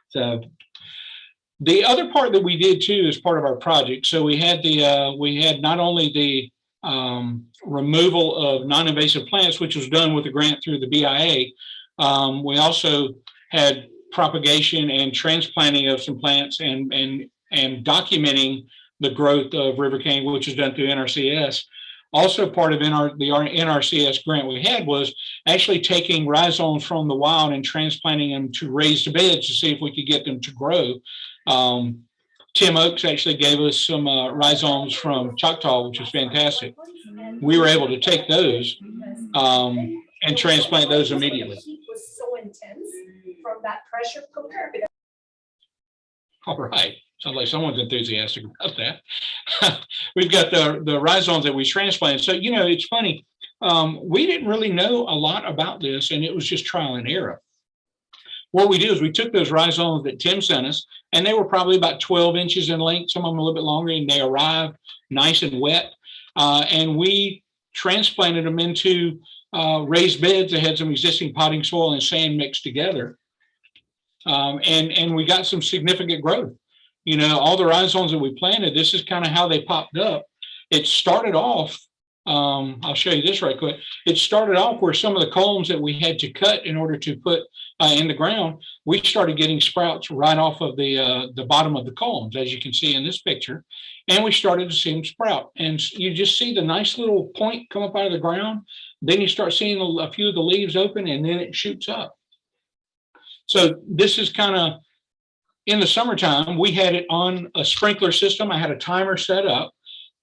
So the other part that we did too as part of our project. So we had not only the removal of non-invasive plants, which was done with a grant through the BIA. We also had propagation and transplanting of some plants and documenting the growth of river cane, which was done through NRCS. Also part of the NRCS grant we had was actually taking rhizomes from the wild and transplanting them to raised beds to see if we could get them to grow. Tim Oakes actually gave us some rhizomes from Choctaw, which was fantastic. We were able to take those and transplant those immediately. The heat was so intense from that pressure cooker. All right. Sounds like someone's enthusiastic about that. We've got the rhizomes that we transplanted. So, you know, it's funny. We didn't really know a lot about this, and it was just trial and error. What we did is we took those rhizomes that Tim sent us, and they were probably about 12 inches in length, some of them a little bit longer, and they arrived nice and wet. And we transplanted them into raised beds that had some existing potting soil and sand mixed together. And we got some significant growth. You know, all the rhizomes that we planted, this is kind of how they popped up. It started off, I'll show you this right quick. It started off where some of the culms that we had to cut in order to put in the ground, we started getting sprouts right off of the bottom of the culms, as you can see in this picture. And we started to see them sprout. And you just see the nice little point come up out of the ground. Then you start seeing a few of the leaves open, and then it shoots up. So this is kind of, in the summertime, we had it on a sprinkler system. I had a timer set up,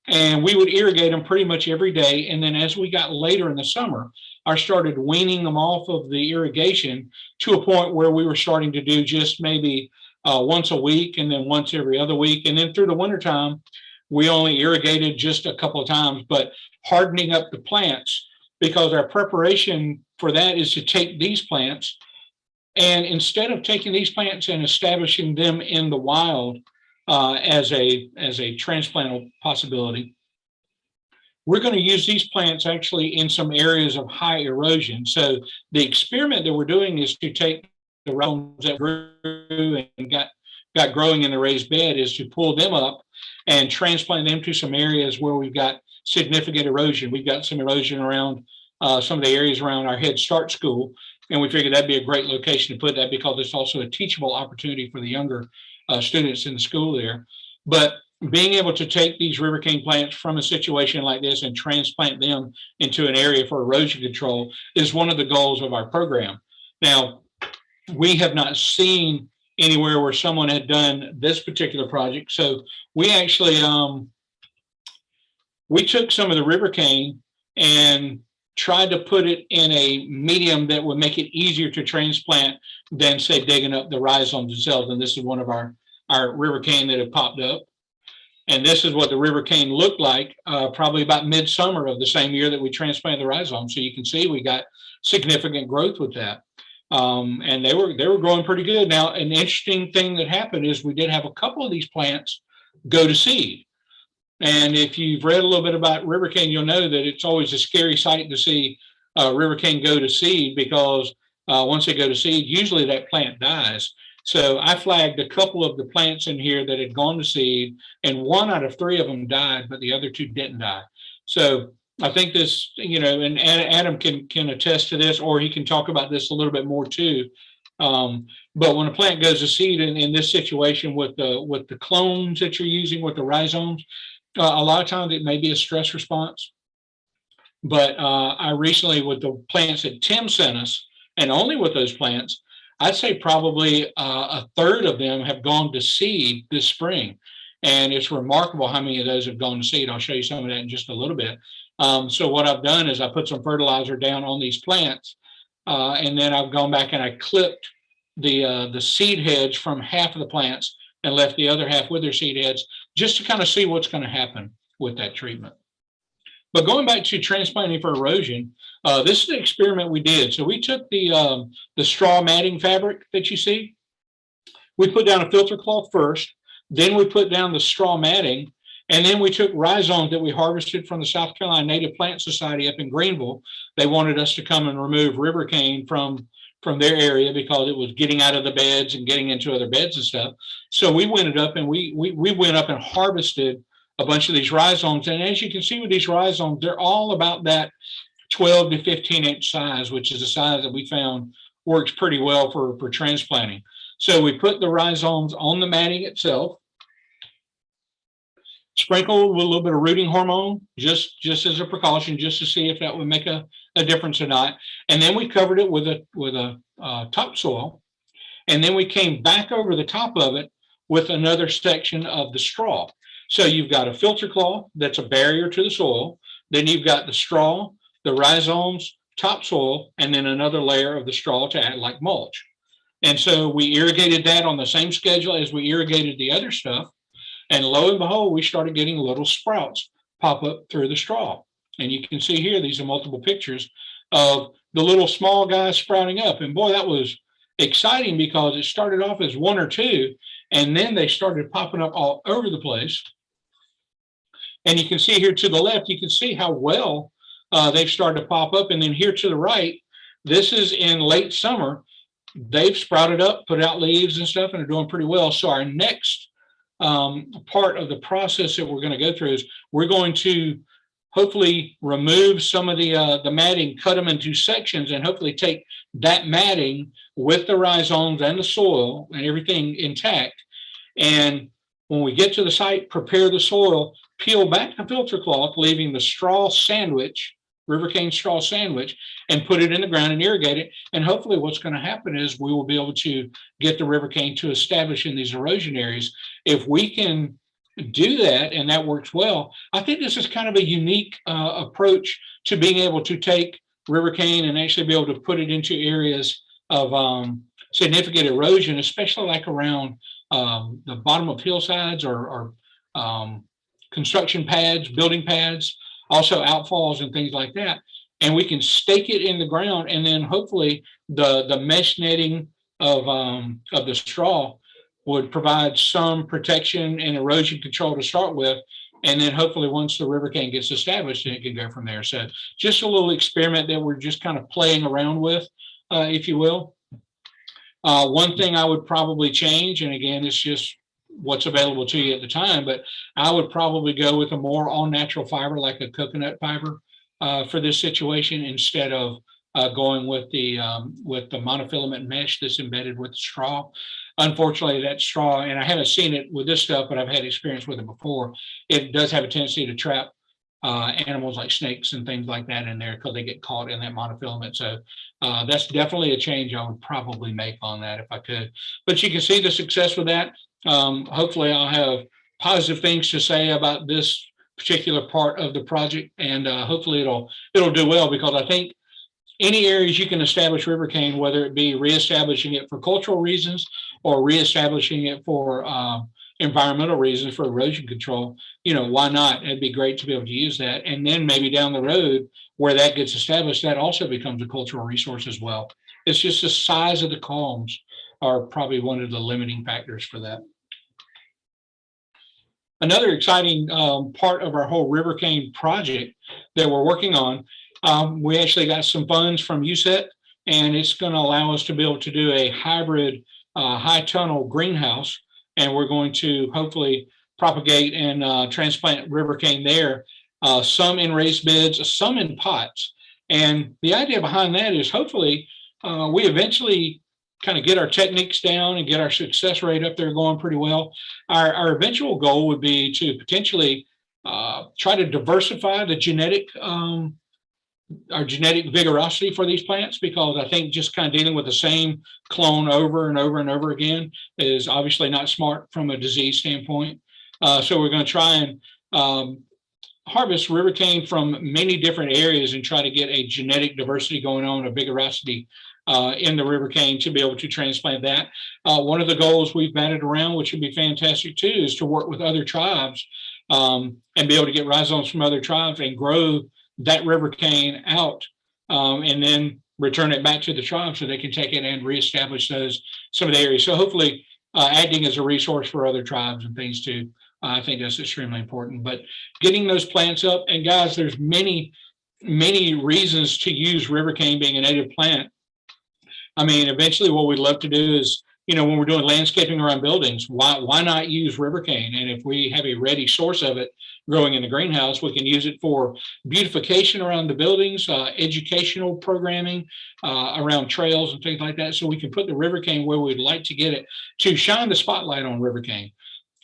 and we would irrigate them pretty much every day. And then as we got later in the summer, I started weaning them off of the irrigation to a point where we were starting to do just maybe once a week and then once every other week. And then through the wintertime, we only irrigated just a couple of times, but hardening up the plants, because our preparation for that is to take these plants, and instead of taking these plants and establishing them in the wild as a transplant possibility, we're going to use these plants actually in some areas of high erosion. So the experiment that we're doing is to take the rhizomes that grew and got growing in the raised bed, is to pull them up and transplant them to some areas where we've got significant erosion. We've got some erosion around some of the areas around our Head Start school. And we figured that'd be a great location to put that, because it's also a teachable opportunity for the younger students in the school there. But being able to take these river cane plants from a situation like this and transplant them into an area for erosion control is one of the goals of our program. Now, we have not seen anywhere where someone had done this particular project. So we actually, we took some of the river cane and tried to put it in a medium that would make it easier to transplant than, say, digging up the rhizomes themselves. And this is one of our river cane that have popped up. And this is what the river cane looked like probably about midsummer of the same year that we transplanted the rhizomes. So you can see we got significant growth with that. And they were growing pretty good. Now, an interesting thing that happened is we did have a couple of these plants go to seed. And if you've read a little bit about river cane, you'll know that it's always a scary sight to see river cane go to seed, because once they go to seed, usually that plant dies. So I flagged a couple of the plants in here that had gone to seed, and 1 out of 3 of them died, but the other 2 didn't die. So I think this, you know, and Adam can attest to this, or he can talk about this a little bit more too. But when a plant goes to seed in this situation with the clones that you're using with the rhizomes, a lot of times it may be a stress response. But I recently, with the plants that Tim sent us, and only with those plants, I'd say probably a third of them have gone to seed this spring. And it's remarkable how many of those have gone to seed. I'll show you some of that in just a little bit. So what I've done is I put some fertilizer down on these plants, and then I've gone back and I clipped the seed heads from half of the plants and left the other half with their seed heads, just to kind of see what's going to happen with that treatment. But going back to transplanting for erosion, this is the experiment we did. So we took the straw matting fabric that you see. We put down a filter cloth first, then we put down the straw matting, and then we took rhizomes that we harvested from the South Carolina Native Plant Society up in Greenville. They wanted us to come and remove river cane from their area because it was getting out of the beds and getting into other beds and stuff. So we went up and we went up and harvested a bunch of these rhizomes. And as you can see with these rhizomes, they're all about that 12 to 15 inch size, which is a size that we found works pretty well for transplanting. So we put the rhizomes on the matting itself, sprinkled with a little bit of rooting hormone, just as a precaution, just to see if that would make a difference or not. And then we covered it with a topsoil. And then we came back over the top of it with another section of the straw. So you've got a filter cloth that's a barrier to the soil. Then you've got the straw, the rhizomes, topsoil, and then another layer of the straw to act like mulch. And so we irrigated that on the same schedule as we irrigated the other stuff. And lo and behold, we started getting little sprouts pop up through the straw. And you can see here, these are multiple pictures of the little small guys sprouting up. And boy, that was exciting because it started off as 1 or 2, and then they started popping up all over the place. And you can see here to the left, you can see how well they've started to pop up. And then here to the right, this is in late summer. They've sprouted up, put out leaves and stuff, and are doing pretty well. So our next part of the process that we're going to go through is we're going to hopefully remove some of the matting, cut them into sections, and hopefully take that matting with the rhizomes and the soil and everything intact. And when we get to the site, prepare the soil, peel back the filter cloth, leaving the straw sandwich, river cane straw sandwich, and put it in the ground and irrigate it. And hopefully what's going to happen is we will be able to get the river cane to establish in these erosion areas. If we can do that and that works well, I think this is kind of a unique approach to being able to take river cane and actually be able to put it into areas of significant erosion, especially like around the bottom of hillsides or construction pads, building pads, also outfalls and things like that. And we can stake it in the ground, and then hopefully the mesh netting of the straw would provide some protection and erosion control to start with. And then hopefully once the river cane gets established, it can go from there. So just a little experiment that we're just kind of playing around with, if you will. One thing I would probably change, and again, it's just what's available to you at the time, but I would probably go with a more all-natural fiber like a coconut fiber for this situation, instead of going with the monofilament mesh that's embedded with the straw. unfortunately, that straw, and I haven't seen it with this stuff, but I've had experience with it before. It does have a tendency to trap animals like snakes and things like that in there because they get caught in that monofilament. So that's definitely a change I would probably make on that if I could. But you can see the success with that. Hopefully I'll have positive things to say about this particular part of the project, and hopefully it'll do well, because I think any areas you can establish river cane, whether it be reestablishing it for cultural reasons or reestablishing it for environmental reasons, for erosion control, why not? It'd be great to be able to use that. And then maybe down the road where that gets established, that also becomes a cultural resource as well. It's just the size of the columns are probably one of the limiting factors for that. Another exciting part of our whole river cane project that we're working on, we actually got some funds from USET, and it's going to allow us to be able to do a hybrid high tunnel greenhouse. And we're going to hopefully propagate and transplant river cane there, some in raised beds, some in pots. And the idea behind that is hopefully we eventually kind of get our techniques down and get our success rate up there going pretty well. Our eventual goal would be to potentially try to diversify the our genetic vigorosity for these plants, because I think just kind of dealing with the same clone over and over and over again is obviously not smart from a disease standpoint. So we're going to try and harvest river cane from many different areas and try to get a genetic diversity going on, a vigorosity in the river cane to be able to transplant that. One of the goals we've batted around, which would be fantastic too, is to work with other tribes and be able to get rhizomes from other tribes and grow that river cane out and then return it back to the tribe so they can take it and reestablish some of the areas. So hopefully acting as a resource for other tribes and things too. I think that's extremely important. But getting those plants up, and guys, there's many reasons to use river cane being a native plant. I mean, eventually what we'd love to do is, when we're doing landscaping around buildings, why not use river cane? And if we have a ready source of it growing in the greenhouse, we can use it for beautification around the buildings, educational programming around trails and things like that. So we can put the river cane where we'd like to get it to shine the spotlight on river cane.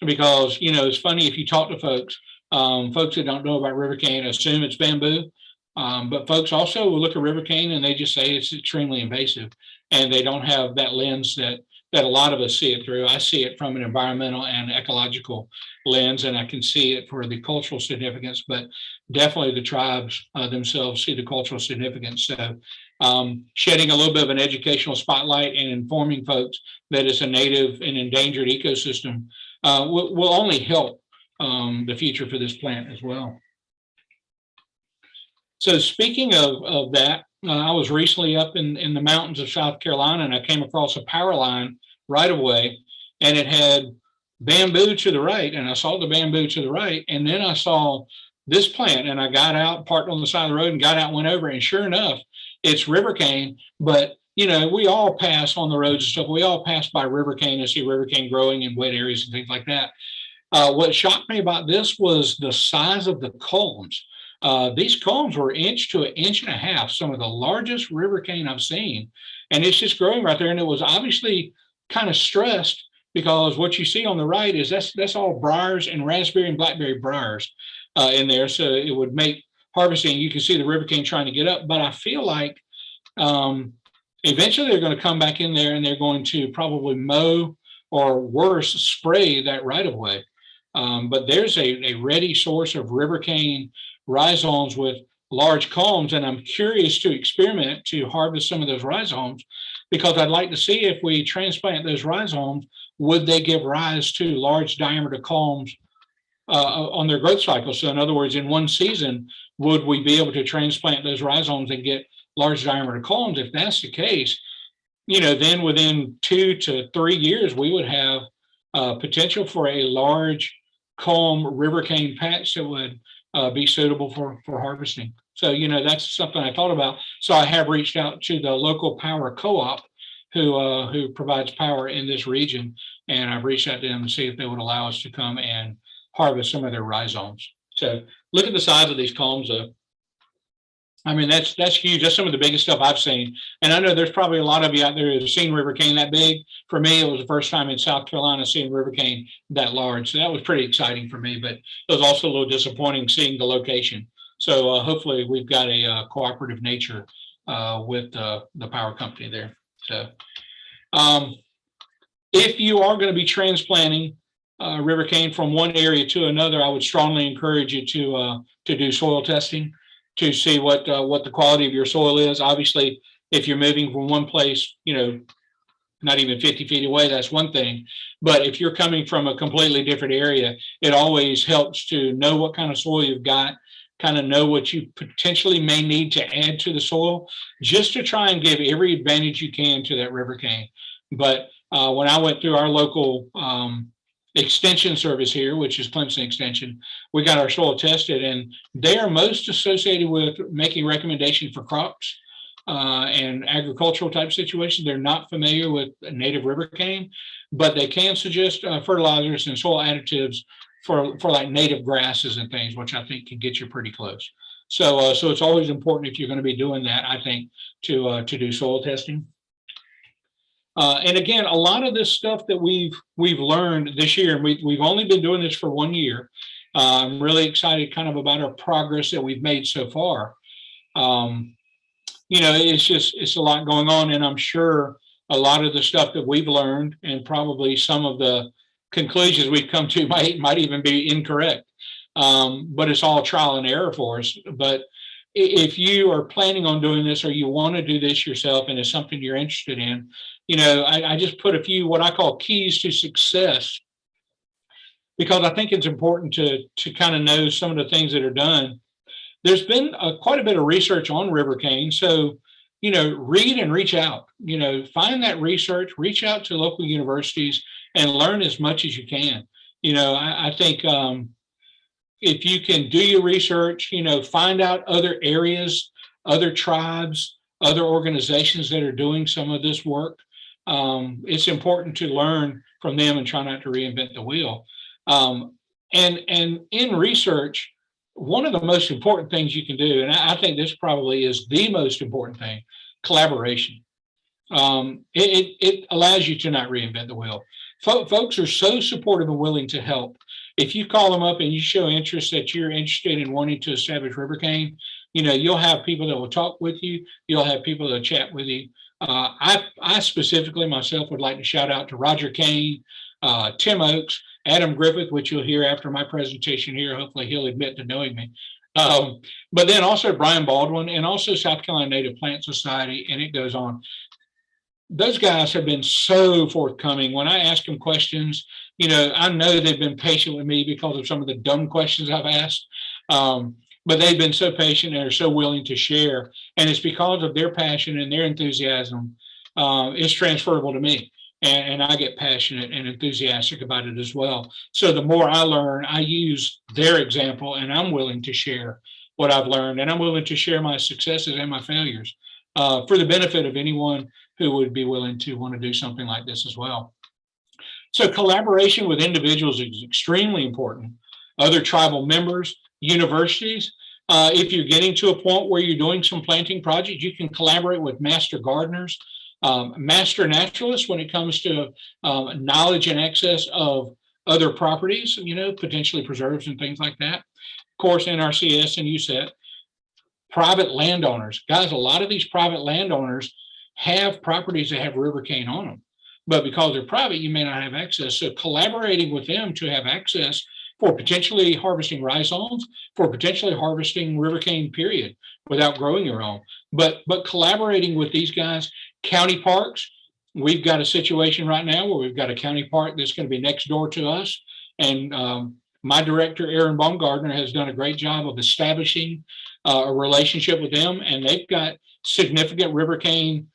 Because, it's funny, if you talk to folks that don't know about river cane assume it's bamboo. But folks also will look at river cane and they just say it's extremely invasive, and they don't have that lens that a lot of us see it through. I see it from an environmental and ecological lens, and I can see it for the cultural significance, but definitely the tribes themselves see the cultural significance. So shedding a little bit of an educational spotlight and informing folks that it's a native and endangered ecosystem will only help the future for this plant as well. So speaking of that, I was recently up in the mountains of South Carolina, and I came across a power line right of way, and it had bamboo to the right, and I saw the bamboo to the right, and then I saw this plant, and I got out, parked on the side of the road, and got out, went over, and sure enough, it's river cane. But we all pass on the roads and stuff. We all pass by river cane and see river cane growing in wet areas and things like that. What shocked me about this was the size of the culms. These culms were 1 inch to 1.5 inches, some of the largest river cane I've seen. And it's just growing right there. And it was obviously kind of stressed, because what you see on the right is that's all briars and raspberry and blackberry briars in there. So it would make harvesting, you can see the river cane trying to get up. But I feel like eventually they're going to come back in there and they're going to probably mow, or worse, spray that right of way. But there's a ready source of river cane rhizomes with large culms, and I'm curious to experiment to harvest some of those rhizomes, because I'd like to see if we transplant those rhizomes, would they give rise to large diameter culms on their growth cycle? So in other words, in one season, would we be able to transplant those rhizomes and get large diameter culms? If that's the case, then within 2 to 3 years, we would have potential for a large culm river cane patch that would be suitable for harvesting. So, that's something I thought about. So I have reached out to the local power co-op who provides power in this region. And I've reached out to them to see if they would allow us to come and harvest some of their rhizomes. So look at the size of these culms though. I mean, that's huge. That's some of the biggest stuff I've seen. And I know there's probably a lot of you out there that have seen river cane that big. For me, it was the first time in South Carolina seeing river cane that large. So that was pretty exciting for me, but it was also a little disappointing seeing the location. So hopefully we've got a cooperative nature with the power company there. So if you are going to be transplanting river cane from one area to another, I would strongly encourage you to do soil testing to see what the quality of your soil is. Obviously, if you're moving from one place, not even 50 feet away, that's one thing. But if you're coming from a completely different area, it always helps to know what kind of soil you've got, kind of know what you potentially may need to add to the soil, just to try and give every advantage you can to that river cane. But when I went through our local extension service here, which is Clemson Extension, we got our soil tested, and they are most associated with making recommendations for crops and agricultural type situations. They're not familiar with native river cane, but they can suggest fertilizers and soil additives for like native grasses and things, which I think can get you pretty close. So it's always important, if you're going to be doing that, I think, to do soil testing. And again, a lot of this stuff that we've learned this year, and we've only been doing this for 1 year. I'm really excited kind of about our progress that we've made so far. It's a lot going on, and I'm sure a lot of the stuff that we've learned and probably some of the conclusions we've come to might even be incorrect. But it's all trial and error for us. But if you are planning on doing this, or you want to do this yourself and it's something you're interested in, I just put a few what I call keys to success, because I think it's important to kind of know some of the things that are done. There's been quite a bit of research on river cane. So, read and reach out, find that research, reach out to local universities and learn as much as you can. I think if you can do your research, find out other areas, other tribes, other organizations that are doing some of this work. It's important to learn from them and try not to reinvent the wheel. And in research, one of the most important things you can do, and I think this probably is the most important thing, collaboration. It allows you to not reinvent the wheel. Folks are so supportive and willing to help. If you call them up and you show interest that you're interested in wanting to establish river cane, you'll have people that will talk with you. You'll have people that will chat with you. I specifically myself would like to shout out to Roger Kane, Tim Oakes, Adam Griffith, which you'll hear after my presentation here. Hopefully he'll admit to knowing me. But then also Brian Baldwin, and also South Carolina Native Plant Society, and it goes on. Those guys have been so forthcoming. When I ask them questions, I know they've been patient with me because of some of the dumb questions I've asked. But they've been so patient and are so willing to share. And it's because of their passion and their enthusiasm. It's transferable to me. And I get passionate and enthusiastic about it as well. So the more I learn, I use their example, and I'm willing to share what I've learned. And I'm willing to share my successes and my failures for the benefit of anyone who would be willing to want to do something like this as well. So collaboration with individuals is extremely important. Other tribal members, universities. If you're getting to a point where you're doing some planting projects, you can collaborate with master gardeners, master naturalists when it comes to knowledge and access of other properties, potentially preserves and things like that. Of course, NRCS and USET. Private landowners. Guys, a lot of these private landowners have properties that have river cane on them. But because they're private, you may not have access. So collaborating with them to have access for potentially harvesting rhizomes, for potentially harvesting river cane, period, without growing your own. But collaborating with these guys, county parks, we've got a situation right now where we've got a county park that's going to be next door to us. And my director, Aaron Baumgardner, has done a great job of establishing a relationship with them. And they've got significant river cane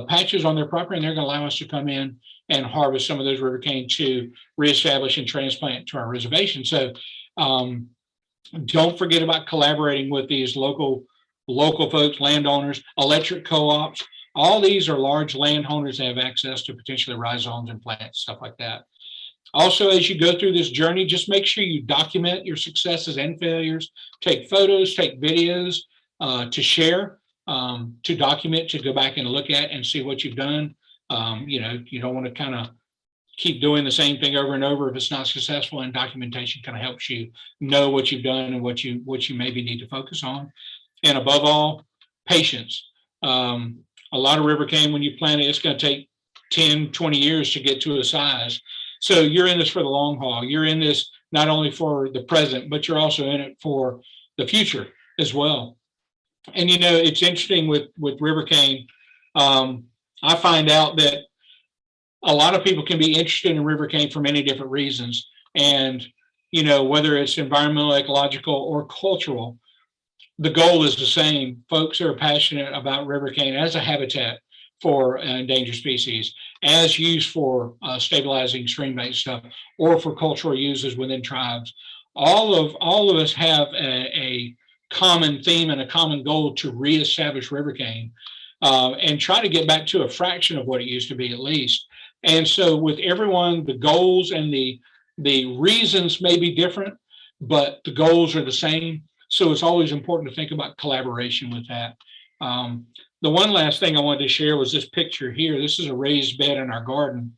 patches on their property, and they're going to allow us to come in and harvest some of those river cane to reestablish and transplant to our reservation. So don't forget about collaborating with these local folks, landowners, electric co-ops. All these are large landowners that have access to potentially rhizomes and plants, stuff like that. Also, as you go through this journey, just make sure you document your successes and failures, take photos, take videos, to share, to document, to go back and look at and see what you've done. You know, you don't want to kind of keep doing the same thing over and over if it's not successful, and documentation kind of helps you know what you've done and what you maybe need to focus on. And above all, patience. A lot of river cane, when you plant it, it's going to take 10, 20 years to get to a size. So you're in this for the long haul. You're in this not only for the present, but you're also in it for the future as well. And, you know, it's interesting with river cane. I find out that a lot of people can be interested in river cane for many different reasons. And, you know, whether it's environmental, ecological, or cultural, the goal is the same. Folks are passionate about river cane as a habitat for endangered species, as used for stabilizing stream-based stuff, or for cultural uses within tribes. All of us have a common theme and a common goal to reestablish river cane and try to get back to a fraction of what it used to be, at least. And so with everyone, the goals and the reasons may be different, but the goals are the same. So it's always important to think about collaboration with that. The one last thing I wanted to share was this picture here. This is a raised bed in our garden.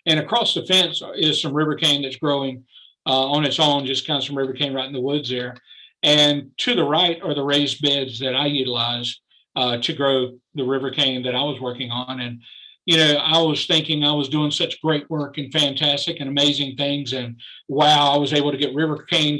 And across the fence is some river cane that's growing on its own, just kind of some river cane right in the woods there. And to the right are the raised beds that I utilize to grow the river cane that I was working on. And, you know, I was thinking I was doing such great work and fantastic and amazing things. And wow, I was able to get river cane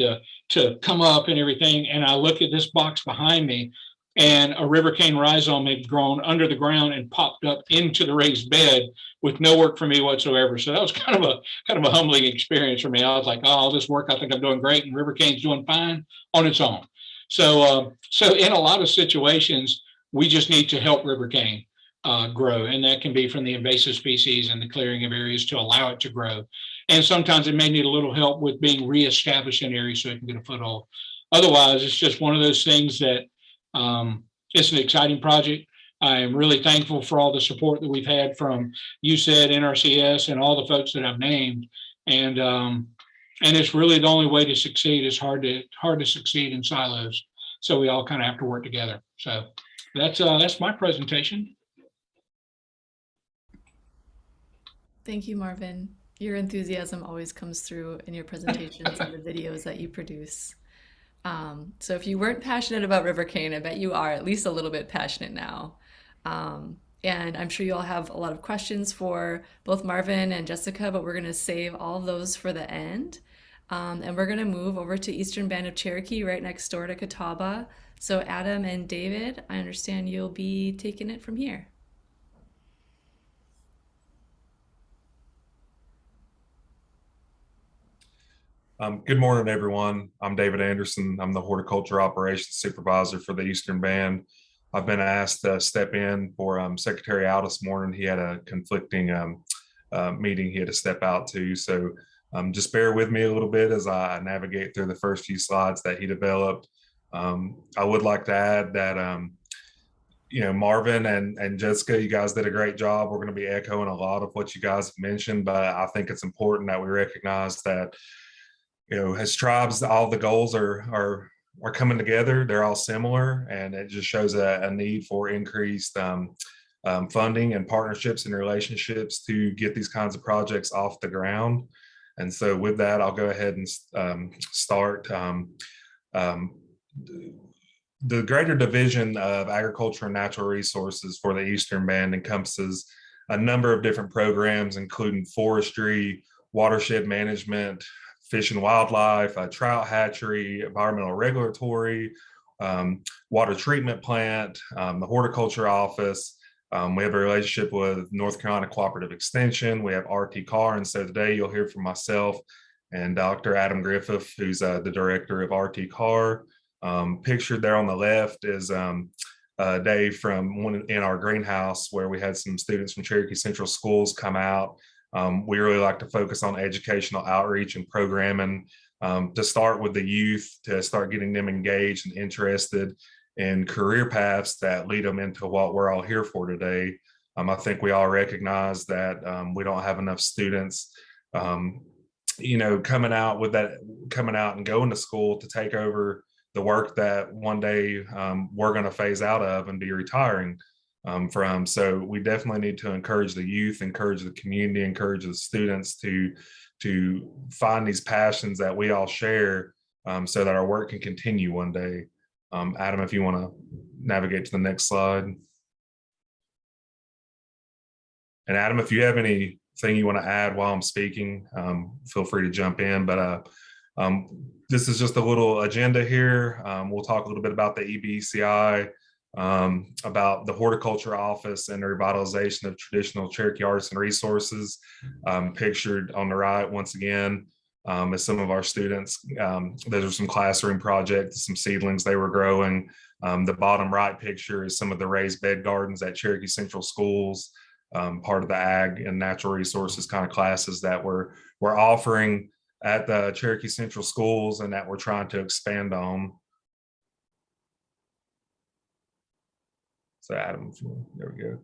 to come up and everything. And I look at this box behind me, and a river cane rhizome had grown under the ground and popped up into the raised bed with no work for me whatsoever. So that was kind of a humbling experience for me. I was like, oh, all this work, I think I'm doing great, and river cane's doing fine on its own. So in a lot of situations, we just need to help river cane grow, and that can be from the invasive species and the clearing of areas to allow it to grow. And sometimes it may need a little help with being reestablished in areas so it can get a foothold. Otherwise, it's just one of those things that it's an exciting project. I am really thankful for all the support that we've had from USAID, NRCS, and all the folks that I've named. And it's really the only way to succeed. It's hard to succeed in silos. So we all kind of have to work together. So that's my presentation. Thank you, Marvin. Your enthusiasm always comes through in your presentations and the videos that you produce. So if you weren't passionate about river cane, I bet you are at least a little bit passionate now. And I'm sure you all have a lot of questions for both Marvin and Jessica, but we're going to save all of those for the end. And we're going to move over to Eastern Band of Cherokee, right next door to Catawba. So Adam and David, I understand you'll be taking it from here. Good morning, everyone. I'm David Anderson. I'm the Horticulture Operations Supervisor for the Eastern Band. I've been asked to step in for Secretary Al this morning. He had a conflicting meeting he had to step out to. So just bear with me a little bit as I navigate through the first few slides that he developed. I would like to add that, you know, Marvin and Jessica, you guys did a great job. We're going to be echoing a lot of what you guys have mentioned, but I think it's important that we recognize that, you know, as tribes, all the goals are coming together. They're all similar, and it just shows a need for increased funding and partnerships and relationships to get these kinds of projects off the ground. And so with that, I'll go ahead and start. The Greater Division of Agriculture and Natural Resources for the Eastern Band encompasses a number of different programs, including forestry, watershed management, fish and wildlife, trout hatchery, environmental regulatory, water treatment plant, the horticulture office. We have a relationship with North Carolina Cooperative Extension. We have RT CAR. And so today you'll hear from myself and Dr. Adam Griffith, who's the director of RT CAR. Pictured there on the left is a day from one in our greenhouse where we had some students from Cherokee Central Schools come out. We really like to focus on educational outreach and programming to start with the youth, to start getting them engaged and interested in career paths that lead them into what we're all here for today. I think we all recognize that we don't have enough students, you know, coming out and going to school to take over the work that one day we're going to phase out of and be retiring from. So we definitely need to encourage the youth, encourage the community, encourage the students to find these passions that we all share, so that our work can continue one day. Adam, if you want to navigate to the next slide. And Adam, if you have anything you want to add while I'm speaking, feel free to jump in. But this is just a little agenda here. We'll talk a little bit about the EBCI, about the horticulture office and the revitalization of traditional Cherokee arts and resources. Pictured on the right, once again, as some of our students, those are some classroom projects, some seedlings they were growing. The bottom right picture is some of the raised bed gardens at Cherokee Central Schools, part of the ag and natural resources kind of classes that we're offering at the Cherokee Central Schools and that we're trying to expand on. So Adam, there we go.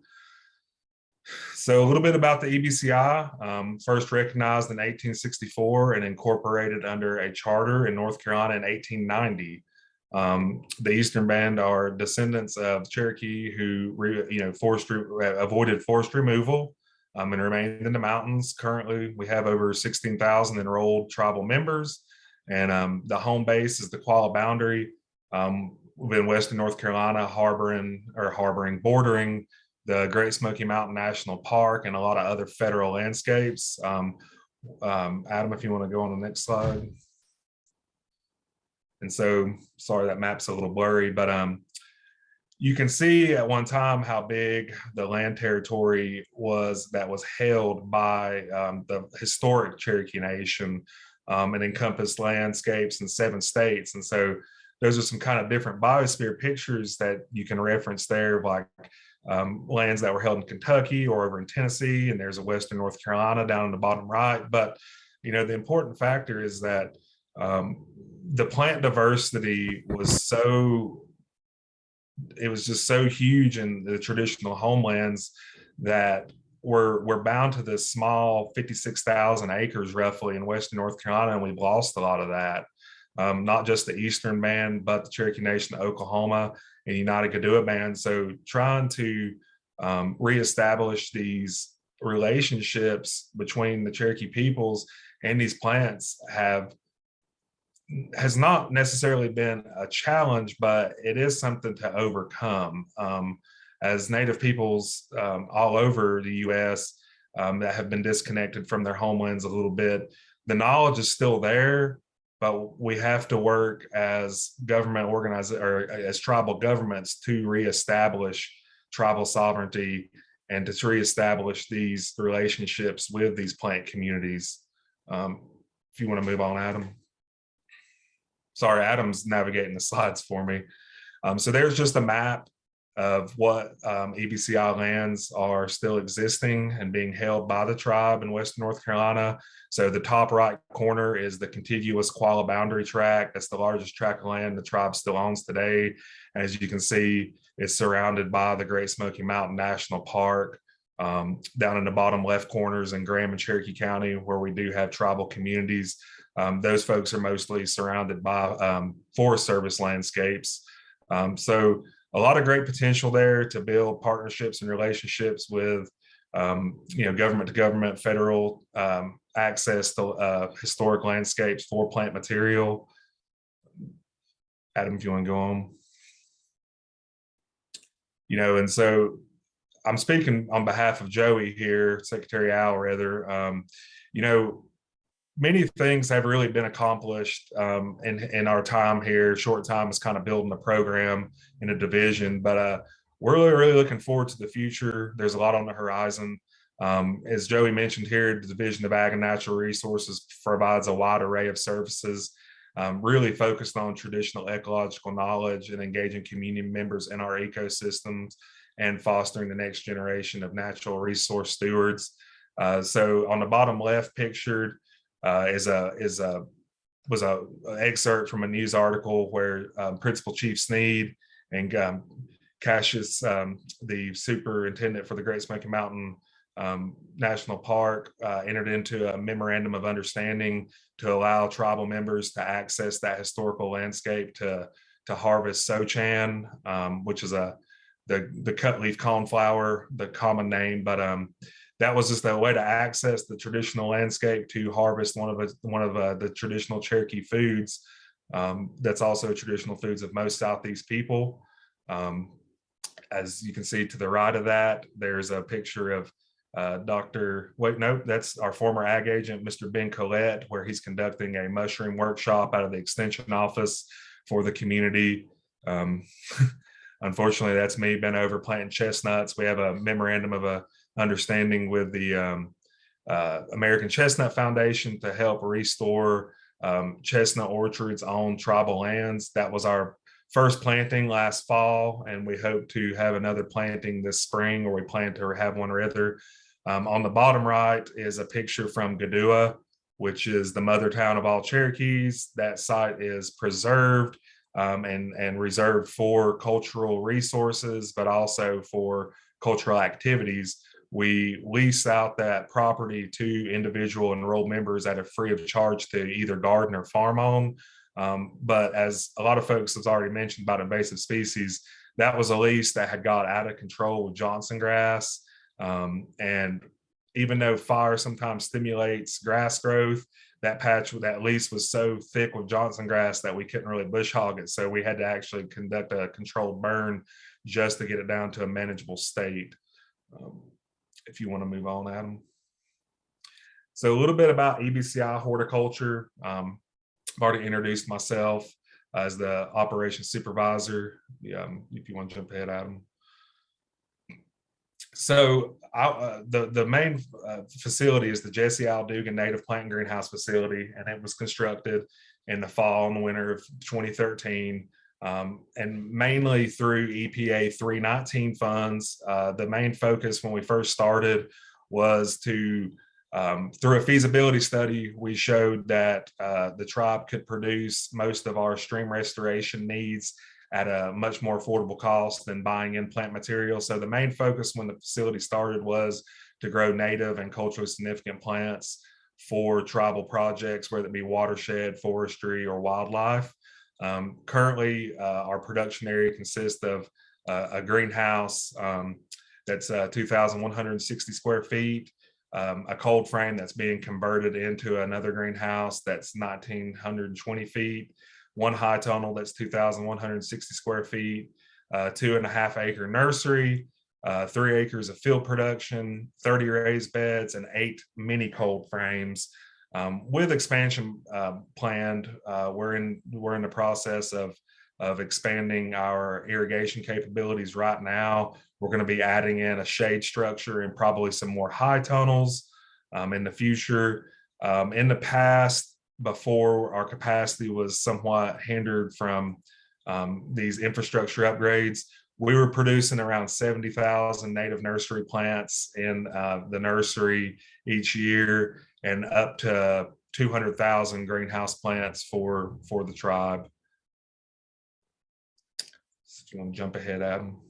So a little bit about the EBCI, first recognized in 1864 and incorporated under a charter in North Carolina in 1890. The Eastern Band are descendants of Cherokee who, avoided forest removal and remained in the mountains. Currently, we have over 16,000 enrolled tribal members, and the home base is the Qualla Boundary in Western North Carolina, bordering the Great Smoky Mountain National Park and a lot of other federal landscapes. Adam, if you want to go on the next slide. And so, sorry, that map's a little blurry, but you can see at one time how big the land territory was that was held by the historic Cherokee Nation, and encompassed landscapes in 7 states. And so those are some kind of different biosphere pictures that you can reference there, like lands that were held in Kentucky or over in Tennessee, and there's a Western North Carolina down in the bottom right. But, the important factor is that the plant diversity was just so huge in the traditional homelands that we're bound to this small 56,000 acres roughly in Western North Carolina, and we've lost a lot of that. Not just the Eastern Band, but the Cherokee Nation of Oklahoma and United Gadua Band. So trying to reestablish these relationships between the Cherokee peoples and these plants has not necessarily been a challenge, but it is something to overcome. As Native peoples all over the U.S. That have been disconnected from their homelands a little bit, the knowledge is still there, but we have to work as government or as tribal governments to reestablish tribal sovereignty and to reestablish these relationships with these plant communities. If you want to move on, Adam. Sorry, Adam's navigating the slides for me. So there's just a map of what EBCI lands are still existing and being held by the tribe in Western North Carolina. So the top right corner is the contiguous Qualla Boundary Tract. That's the largest tract of land the tribe still owns today. As you can see, it's surrounded by the Great Smoky Mountain National Park. Down in the bottom left corners in Graham and Cherokee County, where we do have tribal communities, those folks are mostly surrounded by Forest Service landscapes. So a lot of great potential there to build partnerships and relationships with, government to government, federal access to historic landscapes for plant material. Adam, if you want to go on. And so I'm speaking on behalf of Joey here, Secretary Al, rather. Many things have really been accomplished in our time here. Short time is kind of building a program in a division, but we're really looking forward to the future. There's a lot on the horizon. As Joey mentioned here, the Division of Ag and Natural Resources provides a wide array of services, really focused on traditional ecological knowledge and engaging community members in our ecosystems and fostering the next generation of natural resource stewards. So on the bottom left pictured was a excerpt from a news article where Principal Chief Sneed and Cassius, the superintendent for the Great Smoky Mountain National Park entered into a memorandum of understanding to allow tribal members to access that historical landscape to harvest sochan, which is the cutleaf coneflower, the common name, but that was just a way to access the traditional landscape to harvest one of the traditional Cherokee foods. That's also traditional foods of most Southeast people. As you can see to the right of that, there's a picture of that's our former ag agent, Mr. Ben Collette, where he's conducting a mushroom workshop out of the extension office for the community. Unfortunately, that's me been over planting chestnuts. We have a memorandum of understanding with the American Chestnut Foundation to help restore chestnut orchards on tribal lands. That was our first planting last fall, and we hope to have another planting this spring, or we plan to have one rather. On the bottom right is a picture from Gadua, which is the mother town of all Cherokees. That site is preserved and reserved for cultural resources, but also for cultural activities. We lease out that property to individual enrolled members at a free of charge to either garden or farm on. But as a lot of folks have already mentioned about invasive species, that was a lease that had got out of control with Johnson grass. And even though fire sometimes stimulates grass growth, that lease was so thick with Johnson grass that we couldn't really bush hog it. So we had to actually conduct a controlled burn just to get it down to a manageable state. If you want to move on, Adam. So a little bit about EBCI horticulture. I've already introduced myself as the operations supervisor. If you want to jump ahead, Adam. So the main facility is the Jesse L. Dugan Native Plant and Greenhouse Facility, and it was constructed in the fall and winter of 2013, and mainly through EPA 319 funds. The main focus when we first started was to, through a feasibility study, we showed that the tribe could produce most of our stream restoration needs at a much more affordable cost than buying in plant material. So the main focus when the facility started was to grow native and culturally significant plants for tribal projects, whether it be watershed, forestry, or wildlife. Currently, our production area consists of a greenhouse that's 2,160 square feet, a cold frame that's being converted into another greenhouse that's 1,920 feet, one high tunnel that's 2,160 square feet, 2.5 acre nursery, 3 acres of field production, 30 raised beds, and 8 mini cold frames. With expansion planned, we're in the process of expanding our irrigation capabilities right now. We're going to be adding in a shade structure and probably some more high tunnels in the future. In the past, before our capacity was somewhat hindered from these infrastructure upgrades, we were producing around 70,000 native nursery plants in the nursery each year, and up to 200,000 greenhouse plants for the tribe. So if you want to jump ahead, Adam.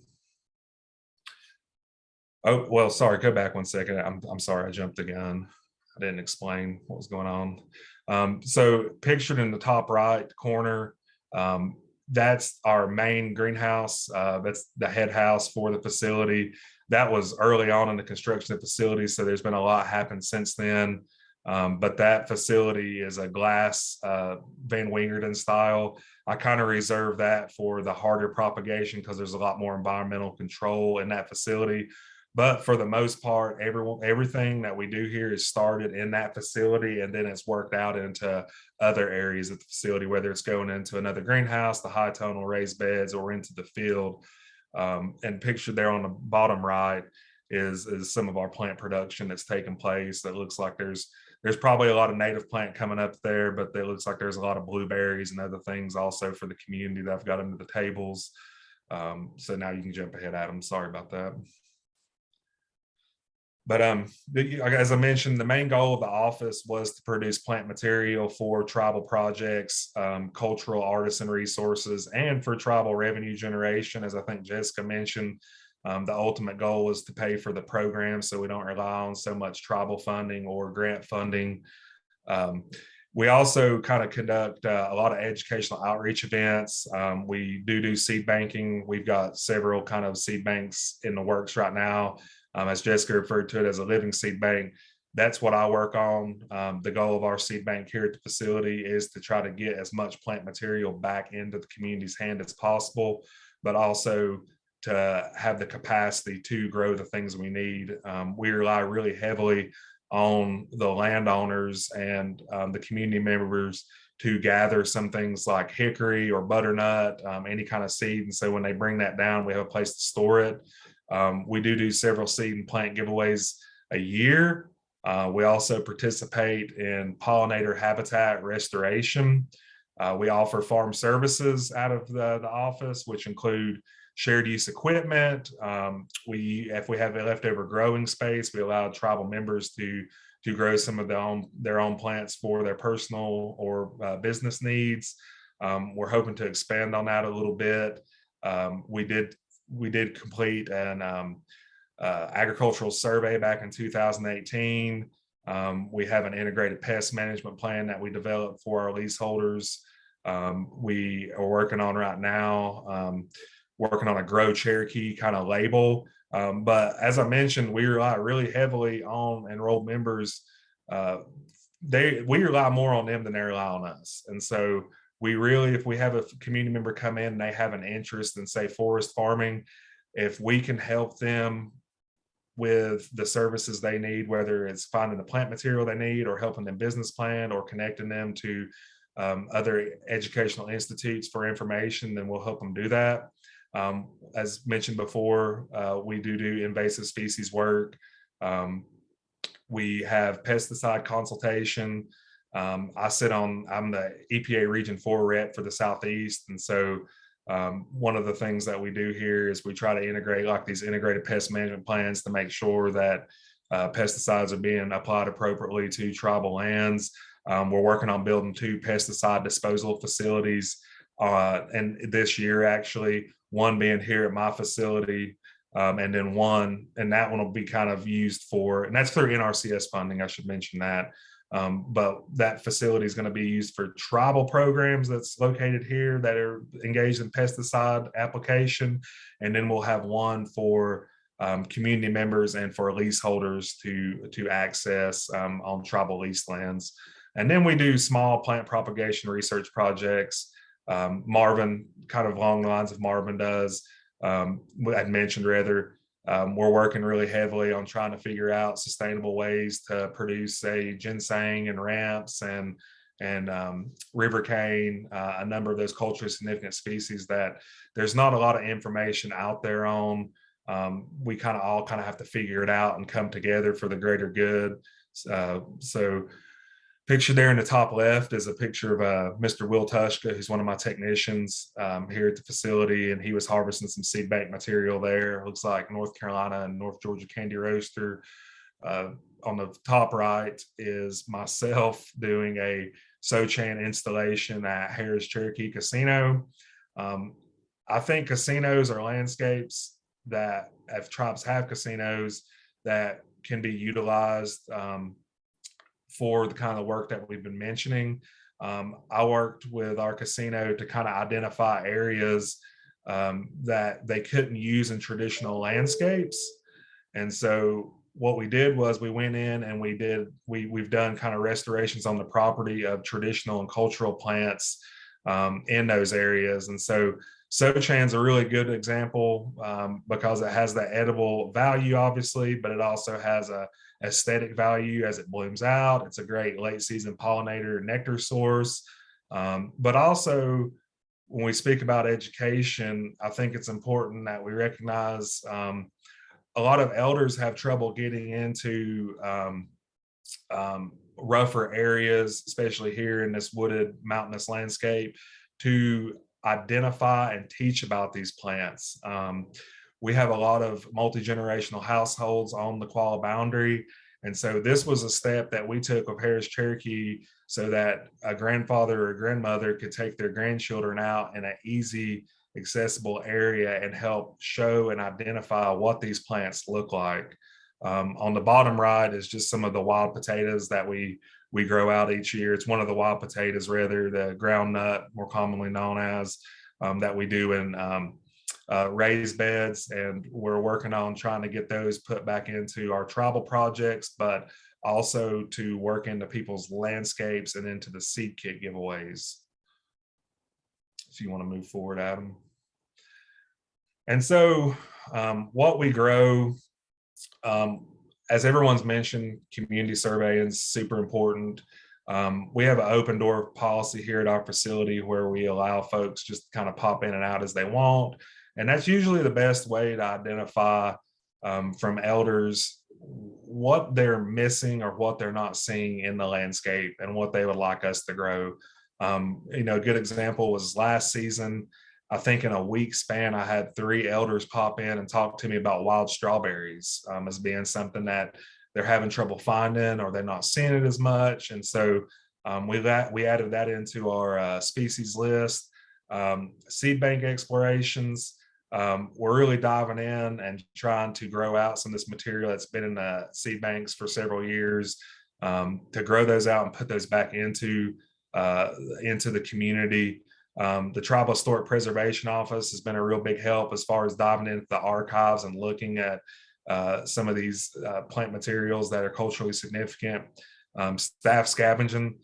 Oh, well, sorry, go back one second. I'm sorry, I jumped the gun. I didn't explain what was going on. So pictured in the top right corner, that's our main greenhouse. That's the head house for the facility. That was early on in the construction of the facility, so there's been a lot happened since then. But that facility is a glass Van Wingerden style. I kind of reserve that for the harder propagation because there's a lot more environmental control in that facility. But for the most part, everything that we do here is started in that facility, and then it's worked out into other areas of the facility, whether it's going into another greenhouse, the high tunnel raised beds, or into the field. And pictured there on the bottom right is some of our plant production that's taken place. That looks like there's probably a lot of native plant coming up there, but it looks like there's a lot of blueberries and other things also for the community that I've got under the tables. So now you can jump ahead, Adam. Sorry about that. But as I mentioned, the main goal of the office was to produce plant material for tribal projects, cultural artisan resources, and for tribal revenue generation. As I think Jessica mentioned, The ultimate goal is to pay for the program so we don't rely on so much tribal funding or grant funding. We also kind of conduct a lot of educational outreach events. We do seed banking. We've got several kind of seed banks in the works right now. As Jessica referred to it as a living seed bank, that's what I work on. The goal of our seed bank here at the facility is to try to get as much plant material back into the community's hand as possible, but also to have the capacity to grow the things we need. We rely really heavily on the landowners and the community members to gather some things like hickory or butternut, any kind of seed. And so when they bring that down, we have a place to store it. We do several seed and plant giveaways a year. We also participate in pollinator habitat restoration. We offer farm services out of the office, which include shared use equipment. If we have a leftover growing space, we allow tribal members to grow some of their own plants for their personal or business needs. We're hoping to expand on that a little bit. We did complete an agricultural survey back in 2018. We have an integrated pest management plan that we developed for our leaseholders. We are working on right now, working on a Grow Cherokee kind of label. But as I mentioned, we rely really heavily on enrolled members. We rely more on them than they rely on us. And so if we have a community member come in and they have an interest in, say, forest farming, if we can help them with the services they need, whether it's finding the plant material they need or helping them business plan or connecting them to other educational institutes for information, then we'll help them do that. As mentioned before, we do invasive species work. We have pesticide consultation. I'm the EPA Region 4 rep for the Southeast. And so one of the things that we do here is we try to integrate like these integrated pest management plans to make sure that pesticides are being applied appropriately to tribal lands. We're working on building 2 pesticide disposal facilities. And this year, actually, one being here at my facility, and then that one will be kind of used for, and that's through NRCS funding, I should mention that. But that facility is going to be used for tribal programs that's located here that are engaged in pesticide application. And then we'll have one for community members and for leaseholders to access on tribal lease lands. And then we do small plant propagation research projects. Marvin, kind of along the lines of Marvin does, I'd mentioned we're working really heavily on trying to figure out sustainable ways to produce, say, ginseng and ramps and river cane, a number of those culturally significant species that there's not a lot of information out there on. We all have to figure it out and come together for the greater good. So picture there in the top left is a picture of Mr. Will Tushka, who's one of my technicians here at the facility, and he was harvesting some seed bank material there. It looks like North Carolina and North Georgia Candy Roaster. On the top right is myself doing a Sochan installation at Harris Cherokee Casino. I think casinos are landscapes that, if tribes have casinos, that can be utilized for the kind of work that we've been mentioning. I worked with our casino to kind of identify areas that they couldn't use in traditional landscapes. And so what we did was we went in and we've done kind of restorations on the property of traditional and cultural plants in those areas. And so Sochan's a really good example because it has that edible value, obviously, but it also has a aesthetic value as it blooms out. It's a great late season pollinator nectar source. But also, when we speak about education, I think it's important that we recognize a lot of elders have trouble getting into rougher areas, especially here in this wooded mountainous landscape, to identify and teach about these plants. We have a lot of multi-generational households on the Qualla boundary. And so this was a step that we took with Harris Cherokee so that a grandfather or a grandmother could take their grandchildren out in an easy, accessible area and help show and identify what these plants look like. On the bottom right is just some of the wild potatoes that we grow out each year. It's one of the wild potatoes, rather, the ground nut, more commonly known as, that we do in raised beds, and we're working on trying to get those put back into our tribal projects, but also to work into people's landscapes and into the seed kit giveaways. If you want to move forward, Adam. And so what we grow, as everyone's mentioned, community surveying is super important. We have an open door policy here at our facility where we allow folks just kind of pop in and out as they want. And that's usually the best way to identify from elders what they're missing or what they're not seeing in the landscape and what they would like us to grow. You know, a good example was last season. I think in a week span, I had 3 elders pop in and talk to me about wild strawberries as being something that they're having trouble finding, or they're not seeing it as much. And so we added that into our species list. Seed bank explorations. We're really diving in and trying to grow out some of this material that's been in the seed banks for several years, to grow those out and put those back into the community. The Tribal Historic Preservation Office has been a real big help as far as diving into the archives and looking at some of these plant materials that are culturally significant. Staff scavenging.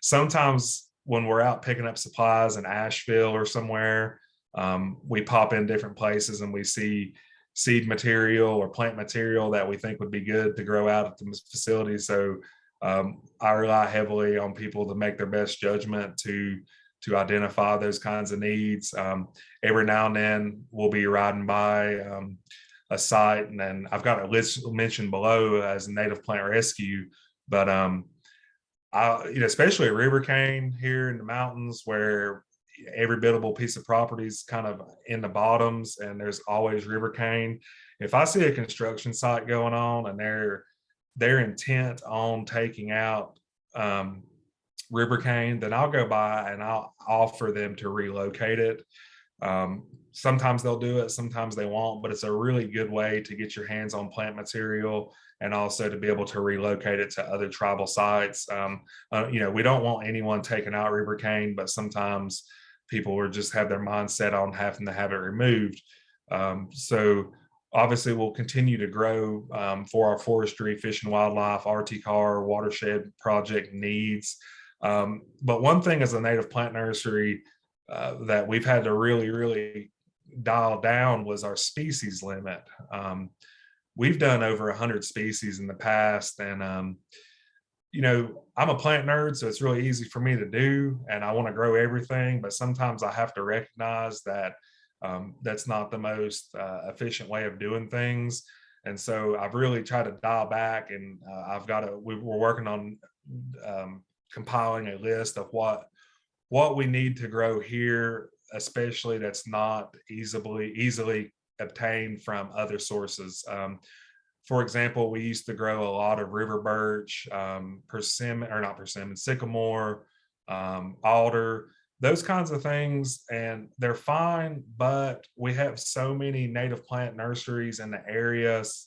Sometimes when we're out picking up supplies in Asheville or somewhere, we pop in different places and we see seed material or plant material that we think would be good to grow out at the facility. So I rely heavily on people to make their best judgment to identify those kinds of needs. Every now and then we'll be riding by a site, and then I've got a list mentioned below as a native plant rescue, but especially at River Cane here in the mountains, where every biddable piece of property is kind of in the bottoms and there's always river cane. If I see a construction site going on and they're intent on taking out river cane, then I'll go by and I'll offer them to relocate it. Sometimes they'll do it, sometimes they won't, but it's a really good way to get your hands on plant material and also to be able to relocate it to other tribal sites. We don't want anyone taking out river cane, but sometimes people will just have their mind set on having to have it removed. So obviously we'll continue to grow for our forestry, fish and wildlife, RTCAR, watershed project needs. But one thing as a native plant nursery that we've had to really, really dial down was our species limit. We've done over 100 species in the past, and I'm a plant nerd, so it's really easy for me to do, and I want to grow everything, but sometimes I have to recognize that that's not the most efficient way of doing things. And so I've really tried to dial back, and we're working on compiling a list of what we need to grow here, especially that's not easily obtained from other sources. For example, we used to grow a lot of river birch, sycamore, alder, those kinds of things, and they're fine, but we have so many native plant nurseries in the areas,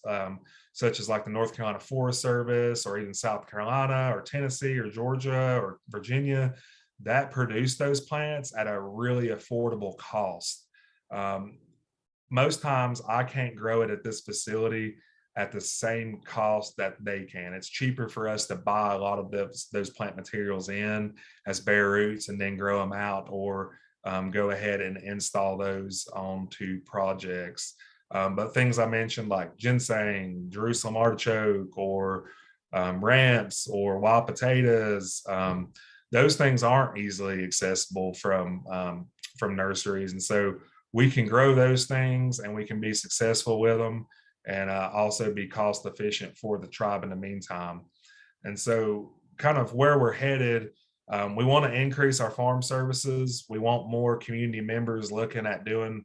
such as like the North Carolina Forest Service, or even South Carolina or Tennessee or Georgia or Virginia, that produce those plants at a really affordable cost. Most times I can't grow it at this facility at the same cost that they can. It's cheaper for us to buy a lot of those plant materials in as bare roots and then grow them out, or go ahead and install those onto projects. But things I mentioned like ginseng, Jerusalem artichoke, or ramps, or wild potatoes, those things aren't easily accessible from nurseries. And so we can grow those things and we can be successful with them, and also be cost efficient for the tribe in the meantime. And so kind of where we're headed, we want to increase our farm services. We want more community members looking at doing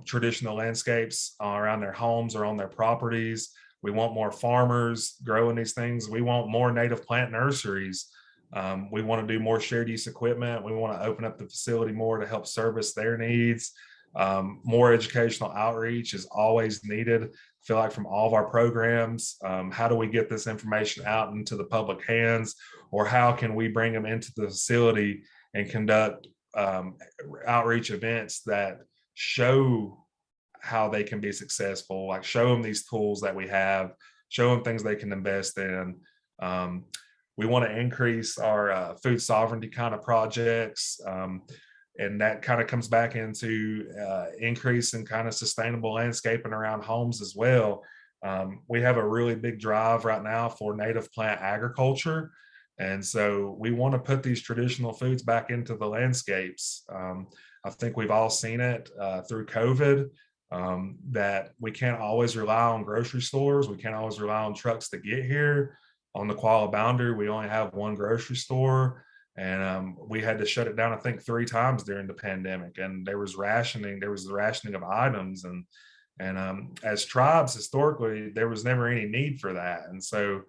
traditional landscapes around their homes or on their properties. We want more farmers growing these things. We want more native plant nurseries We want to do more shared use equipment. We want to open up the facility more to help service their needs. More educational outreach is always needed. I feel like from all of our programs, how do we get this information out into the public hands, or how can we bring them into the facility and conduct outreach events that show how they can be successful, like show them these tools that we have, show them things they can invest in. We want to increase our food sovereignty kind of projects. And that kind of comes back into increase in kind of sustainable landscaping around homes as well. We have a really big drive right now for native plant agriculture. And so we want to put these traditional foods back into the landscapes. I think we've all seen it through COVID, that we can't always rely on grocery stores. We can't always rely on trucks to get here. On the Kuala boundary, we only have one grocery store, and we had to shut it down, I think, 3 times during the pandemic. And there was rationing. There was the rationing of items, and as tribes historically, there was never any need for that. And so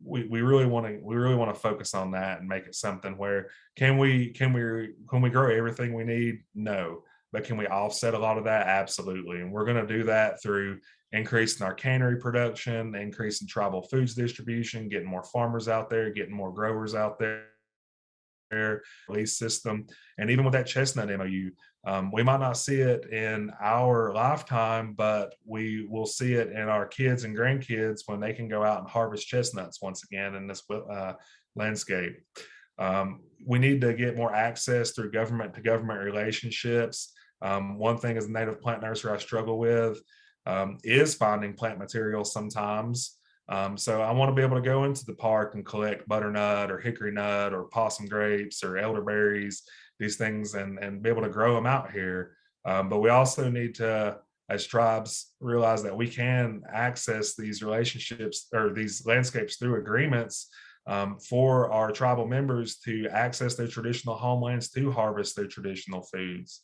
we really want to focus on that and make it something where can we grow everything we need? No. But can we offset a lot of that? Absolutely. And we're going to do that through increasing our cannery production, increasing tribal foods distribution, getting more farmers out there, getting more growers out there, release system. And even with that chestnut MOU, we might not see it in our lifetime, but we will see it in our kids and grandkids when they can go out and harvest chestnuts once again in this landscape. We need to get more access through government to government relationships. One thing as a native plant nursery I struggle with is finding plant materials sometimes. So I want to be able to go into the park and collect butternut or hickory nut or possum grapes or elderberries, these things, and be able to grow them out here. But we also need to, as tribes, realize that we can access these relationships or these landscapes through agreements for our tribal members to access their traditional homelands to harvest their traditional foods.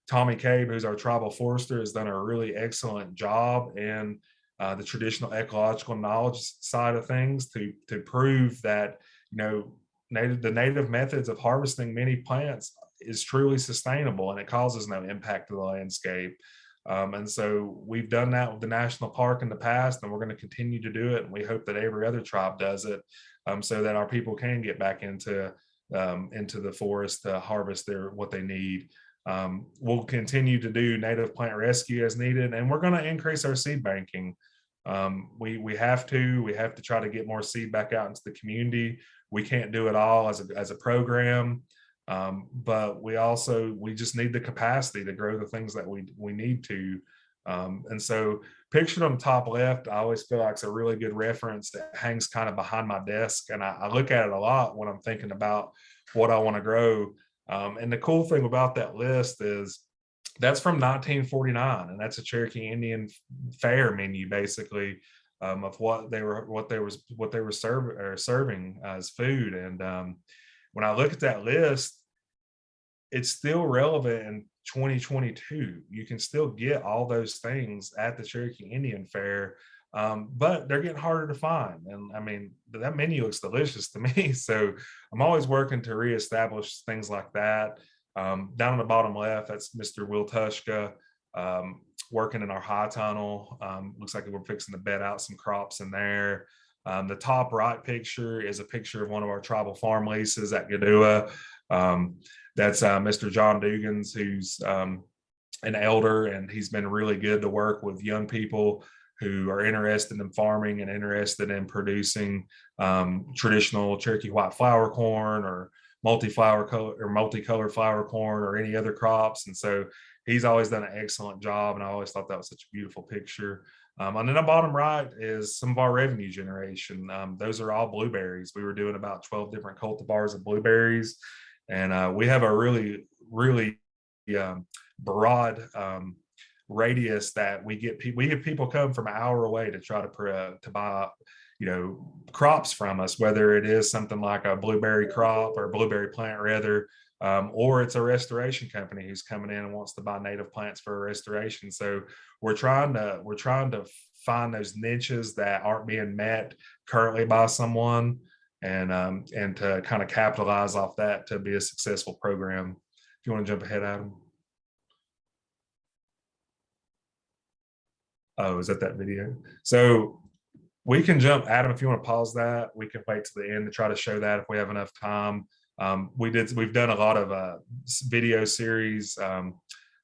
Tommy Cabe, who's our tribal forester, has done a really excellent job in the traditional ecological knowledge side of things to prove that, you know, the native methods of harvesting many plants is truly sustainable and it causes no impact to the landscape. And so we've done that with the national park in the past, and we're going to continue to do it. And we hope that every other tribe does it, so that our people can get back into the forest to harvest what they need. We'll continue to do native plant rescue as needed, and we're going to increase our seed banking. We have to try to get more seed back out into the community. We can't do it all as a program, but we just need the capacity to grow the things that we need to. And so pictured on the top left, I always feel like it's a really good reference that hangs kind of behind my desk. And I look at it a lot when I'm thinking about what I want to grow. And the cool thing about that list is that's from 1949, and that's a Cherokee Indian fair menu, basically, of what they were serving as food. And when I look at that list, it's still relevant in 2022. You can still get all those things at the Cherokee Indian Fair, but they're getting harder to find. And I mean, that menu looks delicious to me. So I'm always working to reestablish things like that. Down on the bottom left, that's Mr. Will Tushka, working in our high tunnel. Looks like we're fixing to bed out some crops in there. The top right picture is a picture of one of our tribal farm leases at Gadua. That's Mr. John Dugans, who's an elder, and he's been really good to work with young people who are interested in farming and interested in producing traditional Cherokee white flour corn or multicolored flour corn or any other crops. And so he's always done an excellent job, and I always thought that was such a beautiful picture. And then the bottom right is some of our revenue generation. Those are all blueberries. We were doing about 12 different cultivars of blueberries, and we have a really, really broad radius that we get people come from an hour away to try to buy, crops from us, whether it is something like a blueberry crop or a blueberry plant rather, or it's a restoration company who's coming in and wants to buy native plants for a restoration. So we're trying to find those niches that aren't being met currently by someone. and to kind of capitalize off that to be a successful program. If you want to jump ahead, Adam. Oh, is that video? So we can jump, Adam, if you want to pause that. We can wait to the end to try to show that if we have enough time. We've done a lot of video series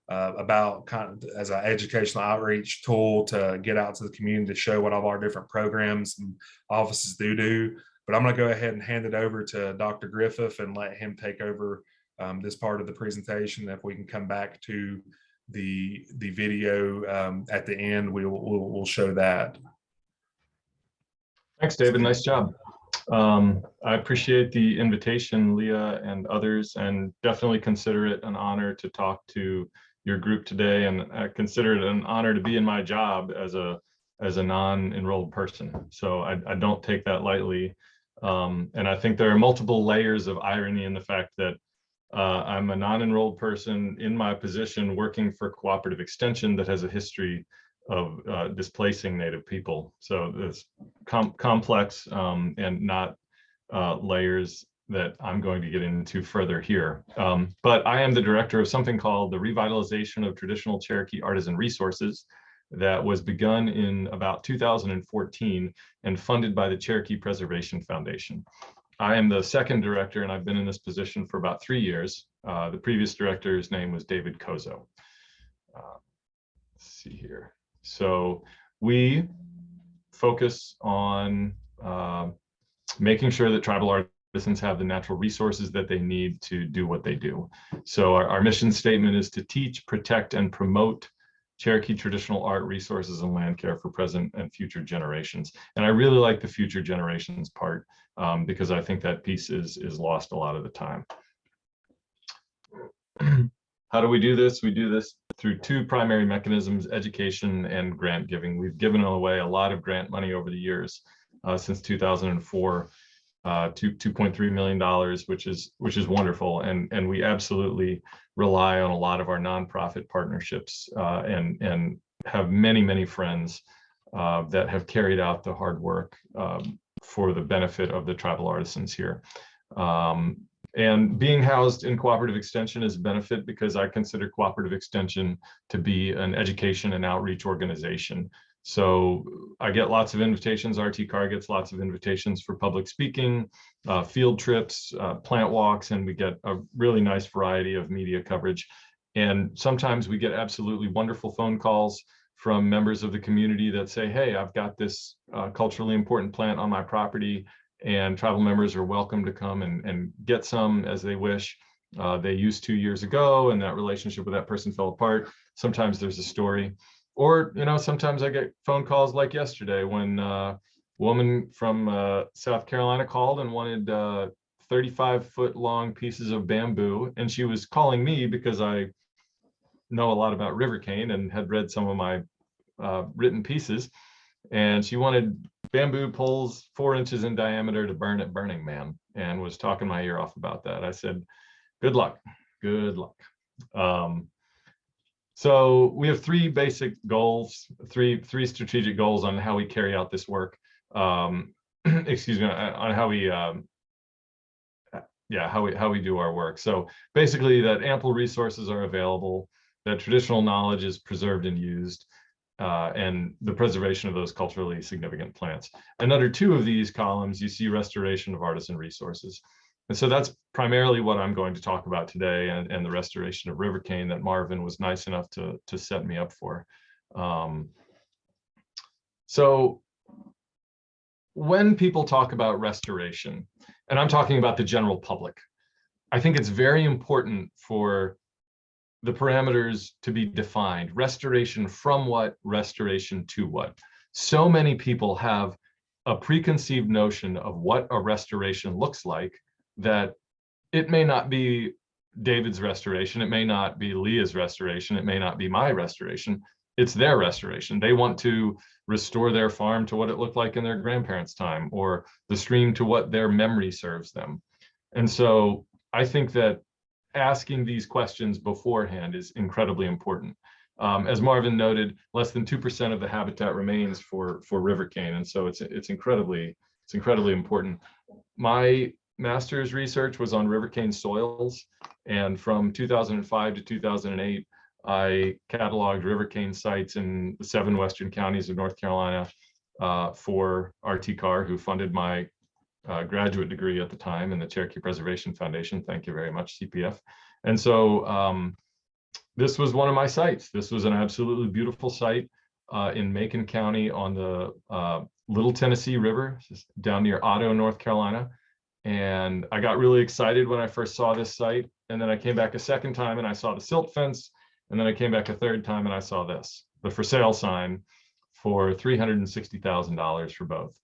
about kind of as an educational outreach tool to get out to the community to show what all our different programs and offices do. But I'm going to go ahead and hand it over to Dr. Griffith and let him take over this part of the presentation. If we can come back to the video at the end, we'll show that. Thanks, David. Nice job. I appreciate the invitation, Leah and others, and definitely consider it an honor to talk to your group today, and I consider it an honor to be in my job as a non-enrolled person. So I don't take that lightly. And I think there are multiple layers of irony in the fact that I'm a non-enrolled person in my position working for cooperative extension that has a history of displacing Native people. So it's complex and not layers that I'm going to get into further here. But I am the director of something called the Revitalization of Traditional Cherokee Artisan Resources that was begun in about 2014 and funded by the Cherokee Preservation Foundation. I am the second director, and I've been in this position for about 3 years. The previous director's name was David Kozo. Let's see here. So we focus on making sure that tribal artisans have the natural resources that they need to do what they do. So our mission statement is to teach, protect, and promote Cherokee traditional art, resources, and land care for present and future generations. And I really like the future generations part because I think that piece is lost a lot of the time. How do we do this? We do this through two primary mechanisms, education and grant giving. We've given away a lot of grant money over the years since 2004, $2.3 million, which is wonderful. And we absolutely rely on a lot of our nonprofit partnerships and have many friends that have carried out the hard work for the benefit of the tribal artisans here. And being housed in cooperative extension is a benefit because I consider cooperative extension to be an education and outreach organization. So I get lots of invitations. RT-CAR gets lots of invitations for public speaking, field trips, plant walks, and we get a really nice variety of media coverage. And sometimes we get absolutely wonderful phone calls from members of the community that say, hey, I've got this culturally important plant on my property, and tribal members are welcome to come and get some as they wish. They used 2 years ago, and that relationship with that person fell apart. Sometimes there's a story. Or, you know, sometimes I get phone calls like yesterday when a woman from South Carolina called and wanted 35-foot long pieces of bamboo. And she was calling me because I know a lot about river cane and had read some of my written pieces. And she wanted bamboo poles 4 inches in diameter to burn at Burning Man, and was talking my ear off about that. I said, good luck, good luck. So we have 3 basic goals, three strategic goals on how we carry out this work. Excuse me, on how we how we do our work. So basically that ample resources are available, that traditional knowledge is preserved and used, and the preservation of those culturally significant plants. And under 2 of these columns, you see restoration of artisan resources. And so that's primarily what I'm going to talk about today, and the restoration of river cane that Marvin was nice enough to set me up for. So when people talk about restoration, and I'm talking about the general public, I think it's very important for the parameters to be defined. Restoration from what, restoration to what. So many people have a preconceived notion of what a restoration looks like, that it may not be David's restoration, it may not be Leah's restoration, it may not be my restoration, it's their restoration. They want to restore their farm to what it looked like in their grandparents' time, or the stream to what their memory serves them. And so I think that asking these questions beforehand is incredibly important. As Marvin noted, less than 2% of the habitat remains for river cane, and so it's incredibly important. My master's research was on river cane soils, and from 2005 to 2008, I cataloged river cane sites in the 7 western counties of North Carolina for RT Carr, who funded my graduate degree at the time in the Cherokee Preservation Foundation. Thank you very much, CPF. And so this was one of my sites. This was an absolutely beautiful site in Macon County on the Little Tennessee River, down near Otto, North Carolina. And I got really excited when I first saw this site. And then I came back a second time and I saw the silt fence. And then I came back a third time and I saw this, the for sale sign for $360,000 for both.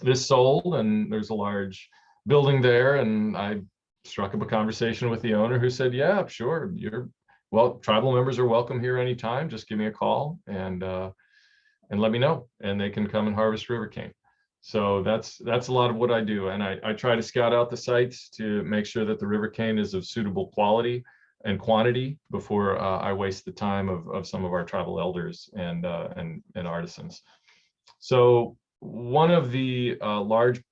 This sold, and there's a large building there. And I struck up a conversation with the owner, who said, yeah, sure, tribal members are welcome here anytime. Just give me a call and let me know, and they can come and harvest river cane. So that's a lot of what I do. And I try to scout out the sites to make sure that the river cane is of suitable quality and quantity before I waste the time of some of our tribal elders and artisans. So one of the large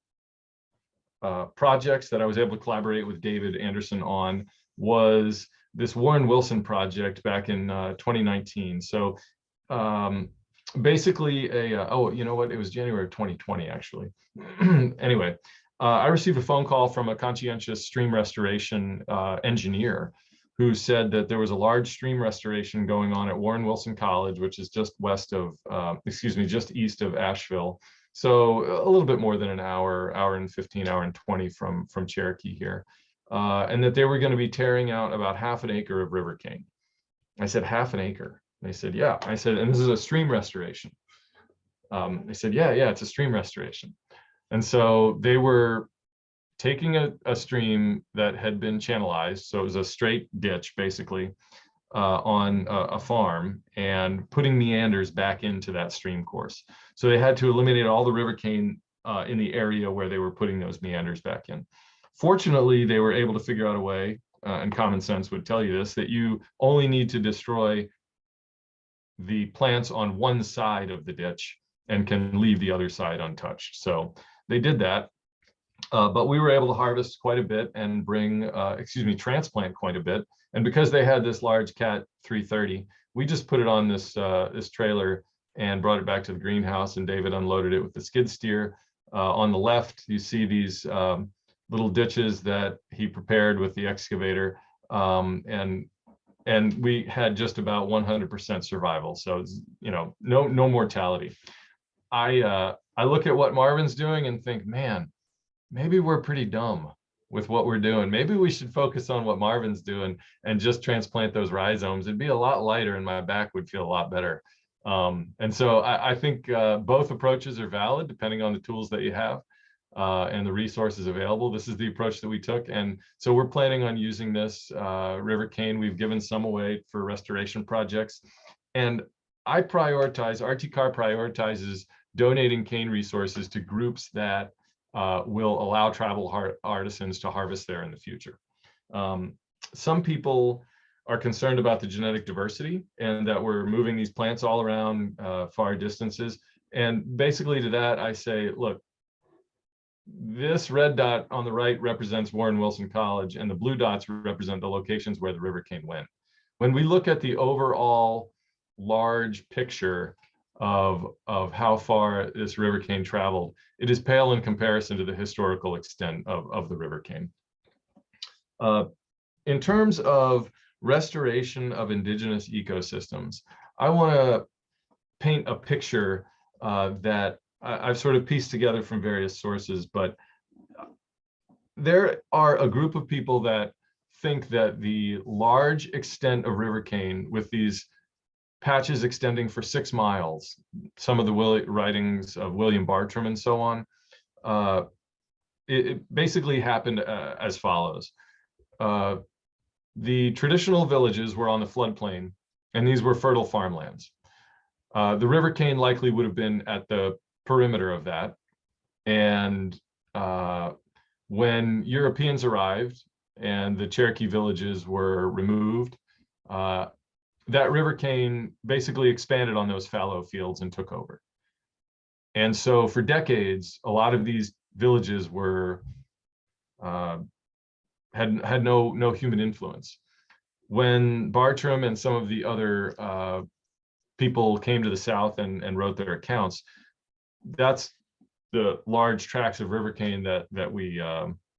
projects that I was able to collaborate with David Anderson on was this Warren Wilson project back in 2019. So basically oh, you know what? It was January of 2020, actually. Anyway, I received a phone call from a conscientious stream restoration engineer who said that there was a large stream restoration going on at Warren Wilson College, which is just just east of Asheville. So a little bit more than an hour and 15, hour and 20 from Cherokee here. And that they were going to be tearing out about half an acre of river cane. I said, half an acre? They said, yeah. I said, and this is a stream restoration. They said, yeah, it's a stream restoration. And so they were taking a stream that had been channelized, so it was a straight ditch, basically, on a farm, and putting meanders back into that stream course. So they had to eliminate all the river cane in the area where they were putting those meanders back in. Fortunately, they were able to figure out a way, and common sense would tell you this, that you only need to destroy the plants on one side of the ditch and can leave the other side untouched. So they did that, but we were able to harvest quite a bit and transplant quite a bit. And because they had this large Cat 330, we just put it on this trailer and brought it back to the greenhouse, and David unloaded it with the skid steer. On the left, you see these little ditches that he prepared with the excavator, and we had just about 100% survival. So, no mortality. I look at what Marvin's doing and think, man, maybe we're pretty dumb with what we're doing. Maybe we should focus on what Marvin's doing and just transplant those rhizomes. It'd be a lot lighter and my back would feel a lot better. And so I think both approaches are valid depending on the tools that you have and the resources available. This is the approach that we took. And so we're planning on using this river cane. We've given some away for restoration projects. And RT Carr prioritizes donating cane resources to groups that will allow tribal artisans to harvest there in the future. Some people are concerned about the genetic diversity and that we're moving these plants all around far distances. And basically to that, I say, look, this red dot on the right represents Warren Wilson College, and the blue dots represent the locations where the river cane went. When we look at the overall large picture of how far this river cane traveled, it is pale in comparison to the historical extent of the river cane. In terms of restoration of indigenous ecosystems, I want to paint a picture that I've sort of pieced together from various sources, but there are a group of people that think that the large extent of river cane, with these patches extending for 6 miles, some of the writings of William Bartram and so on, it basically happened as follows. The traditional villages were on the floodplain, and these were fertile farmlands. The river cane likely would have been at the perimeter of that. And when Europeans arrived and the Cherokee villages were removed, that river cane basically expanded on those fallow fields and took over. And so for decades, a lot of these villages were had no human influence. When Bartram and some of the other people came to the south and wrote their accounts, that's the large tracts of river cane that we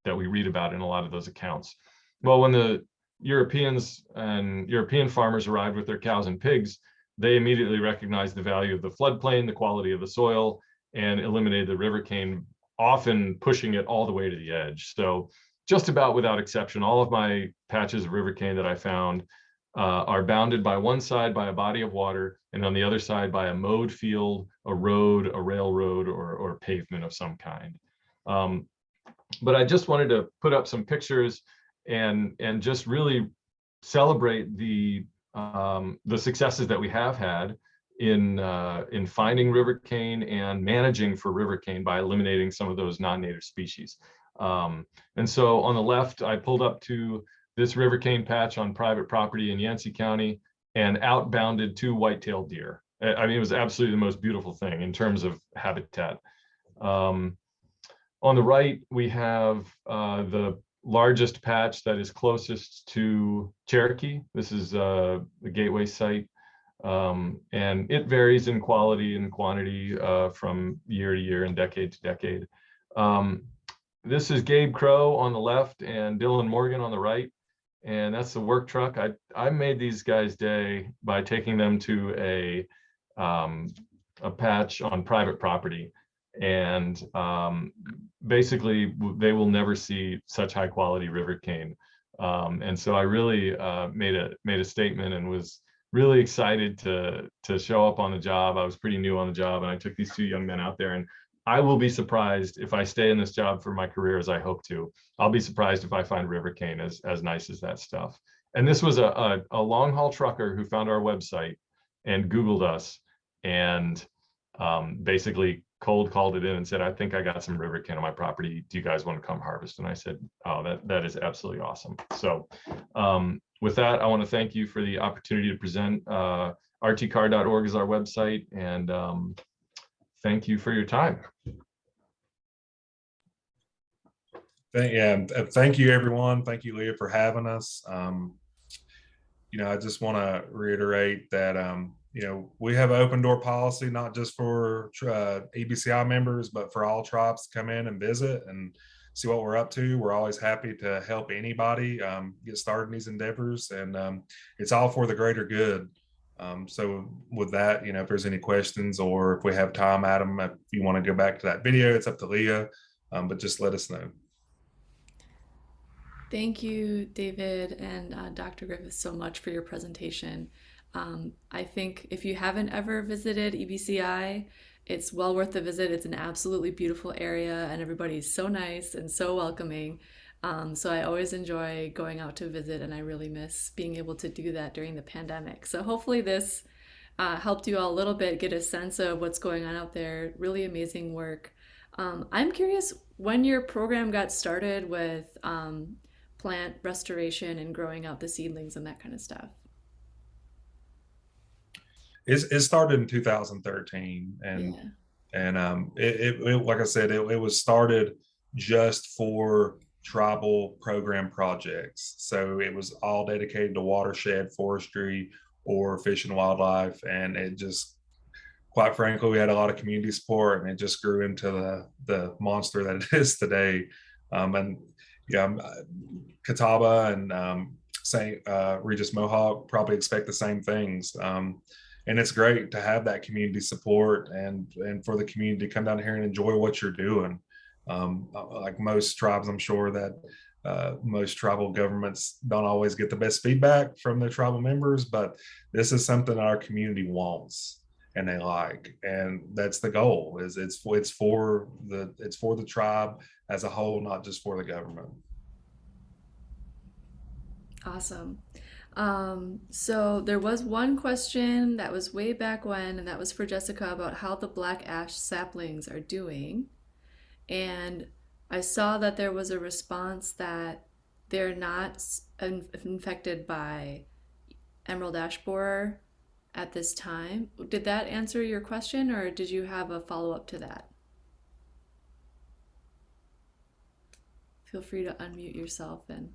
read about in a lot of those accounts. Well, when the Europeans and European farmers arrived with their cows and pigs, they immediately recognized the value of the floodplain, the quality of the soil, and eliminated the river cane, often pushing it all the way to the edge. So just about without exception, all of my patches of river cane that I found are bounded by one side by a body of water, and on the other side by a mowed field, a road, a railroad, or pavement of some kind. But I just wanted to put up some pictures and just really celebrate the successes that we have had in finding river cane and managing for river cane by eliminating some of those non-native species. And so on the left, I pulled up to this river cane patch on private property in Yancey County and outbounded 2 white-tailed deer. I mean, it was absolutely the most beautiful thing in terms of habitat. On the right, we have the largest patch that is closest to Cherokee. This is the gateway site. And it varies in quality and quantity from year to year and decade to decade. This is Gabe Crow on the left and Dylan Morgan on the right. And that's the work truck. I made these guys' day by taking them to a patch on private property. And basically, they will never see such high quality river cane. And so I really made a statement and was really excited to show up on the job. I was pretty new on the job, and I took these 2 young men out there, and I will be surprised if I stay in this job for my career as I hope to. I'll be surprised if I find river cane as nice as that stuff. And this was a long haul trucker who found our website and Googled us and basically cold called it in and said, I think I got some river cane on my property. Do you guys want to come harvest? And I said, oh, that is absolutely awesome. So with that, I want to thank you for the opportunity to present. rtcar.org is our website, and thank you for your time. Thank you, everyone. Thank you, Leah, for having us. I just want to reiterate that, we have an open door policy, not just for EBCI members, but for all tribes to come in and visit and see what we're up to. We're always happy to help anybody get started in these endeavors, and it's all for the greater good. So with that, if there's any questions or if we have time, Adam, if you want to go back to that video, it's up to Leah, but just let us know. Thank you, David and Dr. Griffith, so much for your presentation. I think if you haven't ever visited EBCI, it's well worth the visit. It's an absolutely beautiful area, and everybody's so nice and so welcoming. So I always enjoy going out to visit, and I really miss being able to do that during the pandemic. So hopefully this helped you all a little bit get a sense of what's going on out there. Really amazing work. I'm curious when your program got started with plant restoration and growing out the seedlings and that kind of stuff. It started in 2013, and Yeah. and it like I said, it was started just for tribal program projects. So it was all dedicated to watershed, forestry, or fish and wildlife, and it just, quite frankly, we had a lot of community support, and it just grew into the monster that it is today. And yeah, Catawba and St. Regis Mohawk probably expect the same things. And it's great to have that community support and for the community to come down here and enjoy what you're doing. Like most tribes, I'm sure that most tribal governments don't always get the best feedback from their tribal members, but this is something our community wants and they like, and that's the goal. Is it's for the tribe as a whole, not just for the government. Awesome. So there was one question that was way back when, and that was for Jessica about how the black ash saplings are doing. And I saw that there was a response that they're not infected by emerald ash borer at this time. Did that answer your question, or did you have a follow-up to that? feel free to unmute yourself. And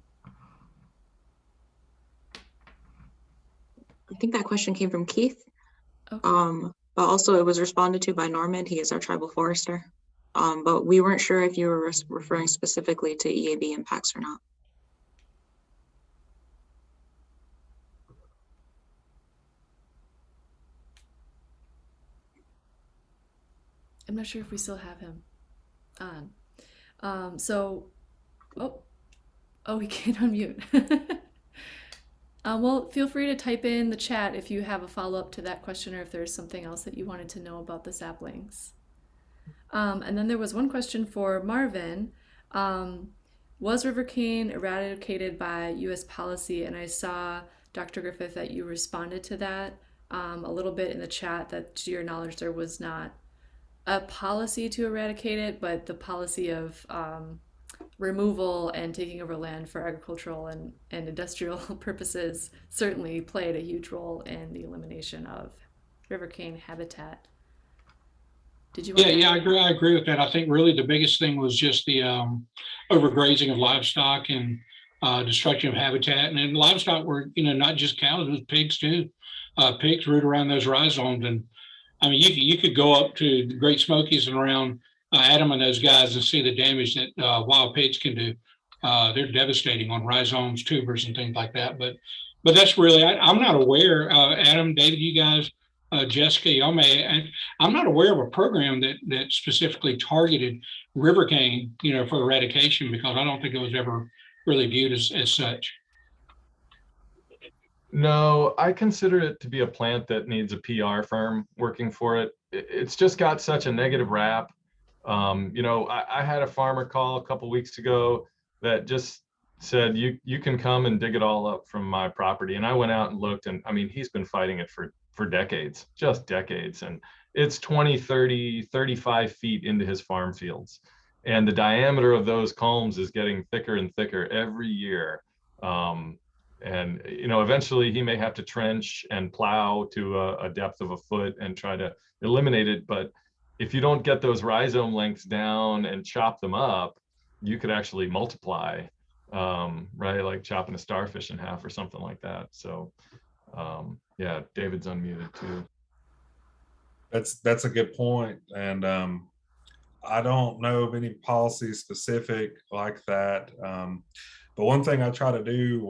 I think that question came from Keith. okay. But also it was responded to by Norman. He is our tribal forester. But we weren't sure if you were referring specifically to EAB impacts or not. I'm not sure if we still have him on. So, we can't unmute. Well, feel free to type in the chat if you have a follow-up to that question or if there's something else that you wanted to know about the saplings. And then there was one question for Marvin. Was river cane eradicated by U.S. policy? And I saw, Dr. Griffith, that you responded to that a little bit in the chat, that to your knowledge there was not a policy to eradicate it, but the policy of removal and taking over land for agricultural and industrial purposes certainly played a huge role in the elimination of river cane habitat. Did you want Yeah, I agree with that. I think really the biggest thing was just the overgrazing of livestock and destruction of habitat. And then livestock were, not just cows, it was pigs too. Pigs root around those rhizomes. And I mean, you could go up to the Great Smokies and around Adam and those guys and see the damage that wild pigs can do. They're devastating on rhizomes, tubers, and things like that. But that's really, I'm not aware. Adam, David, you guys, Jessica, y'all may. I'm not aware of a program that specifically targeted river cane, for eradication, because I don't think it was ever really viewed as such. No, I consider it to be a plant that needs a PR firm working for it. It's just got such a negative rap. I had a farmer call a couple weeks ago that just said, you can come and dig it all up from my property. And I went out and looked, and I mean, he's been fighting it for decades, just decades. And it's 20, 30, 35 feet into his farm fields. And the diameter of those culms is getting thicker and thicker every year. And eventually he may have to trench and plow to a depth of a foot and try to eliminate it. But if you don't get those rhizome lengths down and chop them up, you could actually multiply, right? Like chopping a starfish in half or something like that. So yeah, David's unmuted too. That's a good point. And I don't know of any policy specific like that. But one thing I try to do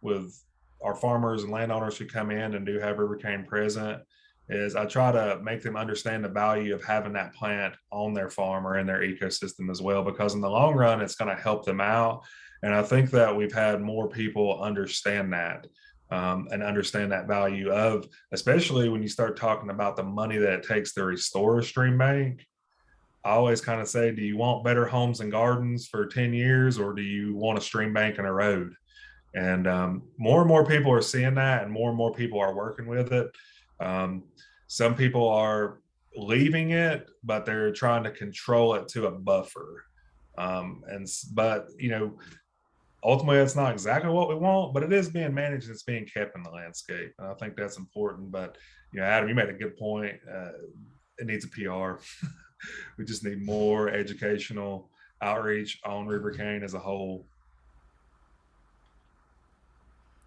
with our farmers and landowners who come in and do have river cane present is I try to make them understand the value of having that plant on their farm or in their ecosystem as well, because in the long run, it's going to help them out. And I think that we've had more people understand that and understand that value of, especially when you start talking about the money that it takes to restore a stream bank. I always kind of say, do you want better homes and gardens for 10 years, or do you want a stream bank and a road? And more people are seeing that, and more people are working with it. Some people are leaving it, but they're trying to control it to a buffer. But ultimately, it's not exactly what we want, but it is being managed and it's being kept in the landscape. And I think that's important. But Adam, you made a good point. It needs a PR. We just need more educational outreach on river cane as a whole.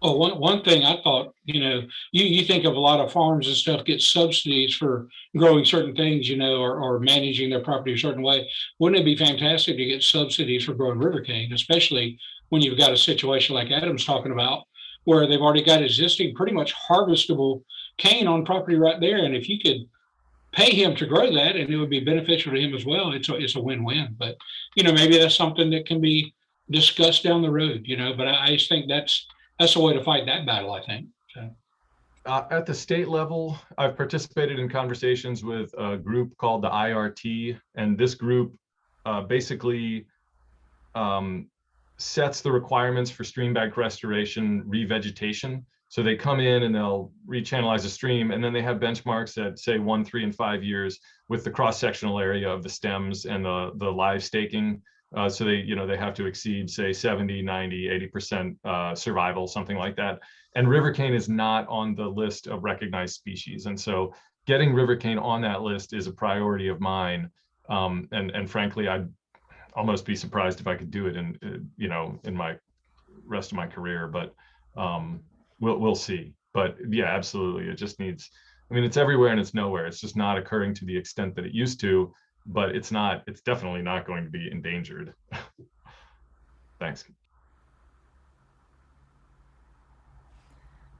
Oh, one thing I thought, you think of a lot of farms and stuff get subsidies for growing certain things, or managing their property a certain way. Wouldn't it be fantastic to get subsidies for growing river cane, especially when you've got a situation like Adam's talking about, where they've already got existing pretty much harvestable cane on property right there. And if you could pay him to grow that, and it would be beneficial to him as well, it's a win-win. But, maybe that's something that can be discussed down the road, but I just think that's the way to fight that battle, I think. So. At the state level, I've participated in conversations with a group called the IRT, and this group basically sets the requirements for stream bank restoration, revegetation. So they come in and they'll rechannelize a stream, and then they have benchmarks at say 1, 3, and 5 years with the cross-sectional area of the stems and the live staking. So they have to exceed say 70, 90, 80% survival, something like that. And river cane is not on the list of recognized species. And so getting river cane on that list is a priority of mine. And frankly, almost be surprised if I could do it in, you know, in my rest of my career, but we'll see. But yeah, absolutely. It just needs, I mean, it's everywhere and it's nowhere. It's just not occurring to the extent that it used to, but it's definitely not going to be endangered. Thanks.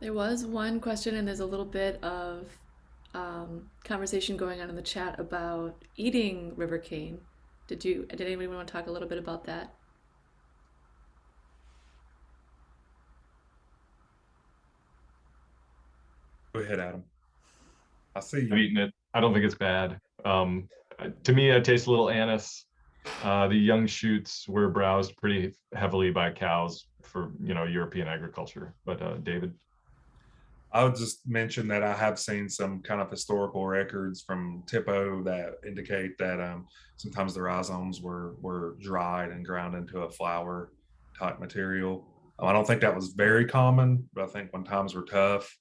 There was one question, and there's a little bit of conversation going on in the chat about eating river cane. Did anybody want to talk a little bit about that? Go ahead, Adam. I see I've you. eaten it. I don't think it's bad. To me, it tastes a little anise. The young shoots were browsed pretty heavily by cows for, you know, European agriculture. But David. I would just mention that I have seen some kind of historical records from TIPO that indicate that sometimes the rhizomes were dried and ground into a flour type material. I don't think that was very common, but I think when times were tough,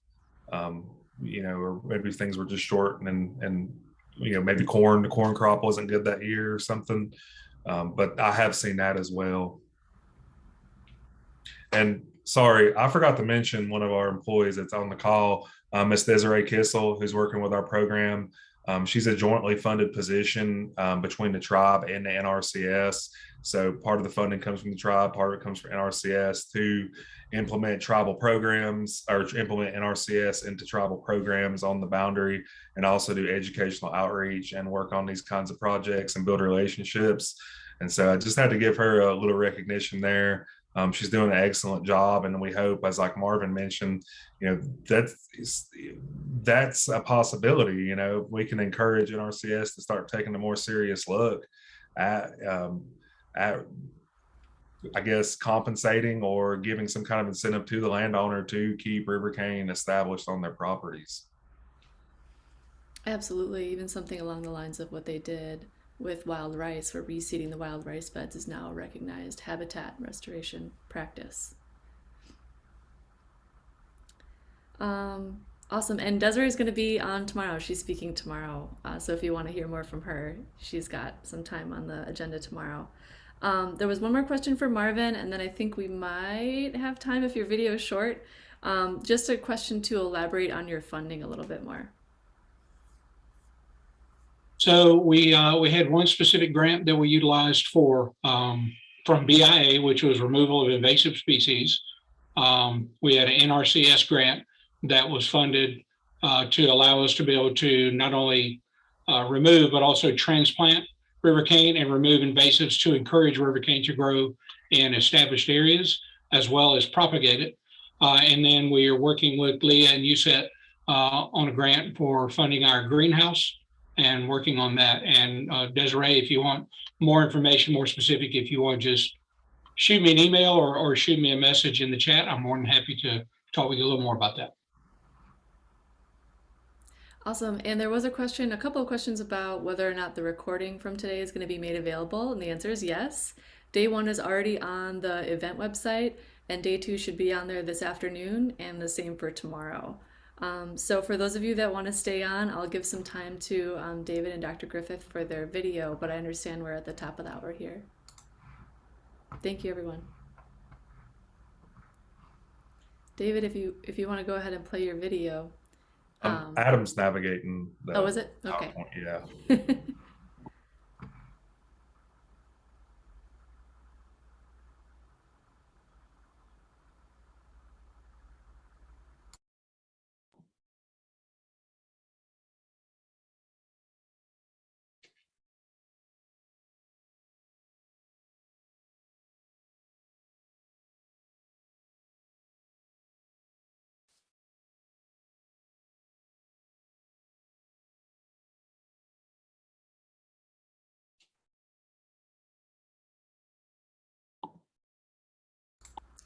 you know, or maybe things were just short and you know, maybe the corn crop wasn't good that year or something. But I have seen that as well. And sorry, I forgot to mention one of our employees that's on the call, Ms. Desiree Kissel, who's working with our program. She's a jointly funded position between the tribe and the NRCS. So part of the funding comes from the tribe, part of it comes from NRCS to implement tribal programs or implement NRCS into tribal programs on the boundary, and also do educational outreach and work on these kinds of projects and build relationships. And so I just had to give her a little recognition there. She's doing an excellent job, and we hope, as like Marvin mentioned, you know, that's a possibility. You know, we can encourage NRCS to start taking a more serious look at I guess compensating or giving some kind of incentive to the landowner to keep river cane established on their properties. Absolutely, even something along the lines of what they did with wild rice, where reseeding the wild rice beds is now a recognized habitat restoration practice. Awesome. And Desiree is going to be on tomorrow. She's speaking tomorrow. So if you want to hear more from her, she's got some time on the agenda tomorrow. There was one more question for Marvin, and then I think we might have time if your video is short. Just a question to elaborate on your funding a little bit more. So we had one specific grant that we utilized for from BIA, which was removal of invasive species. We had an NRCS grant that was funded to allow us to be able to not only remove but also transplant river cane and remove invasives to encourage river cane to grow in established areas, as well as propagate it. And then we are working with Leah and USET on a grant for funding our greenhouse and working on that. And Desiree, if you want more information, more specific, if you want to just shoot me an email or shoot me a message in the chat, I'm more than happy to talk with you a little more about that. Awesome. And there was a couple of questions about whether or not the recording from today is going to be made available. And the answer is yes. Day 1 is already on the event website, and Day 2 should be on there this afternoon, and the same for tomorrow. So for those of you that want to stay on, I'll give some time to David and Dr. Griffith for their video, but I understand we're at the top of the hour here. Thank you, everyone. David, if you want to go ahead and play your video. Adam's navigating. Oh, is it? Okay. Yeah.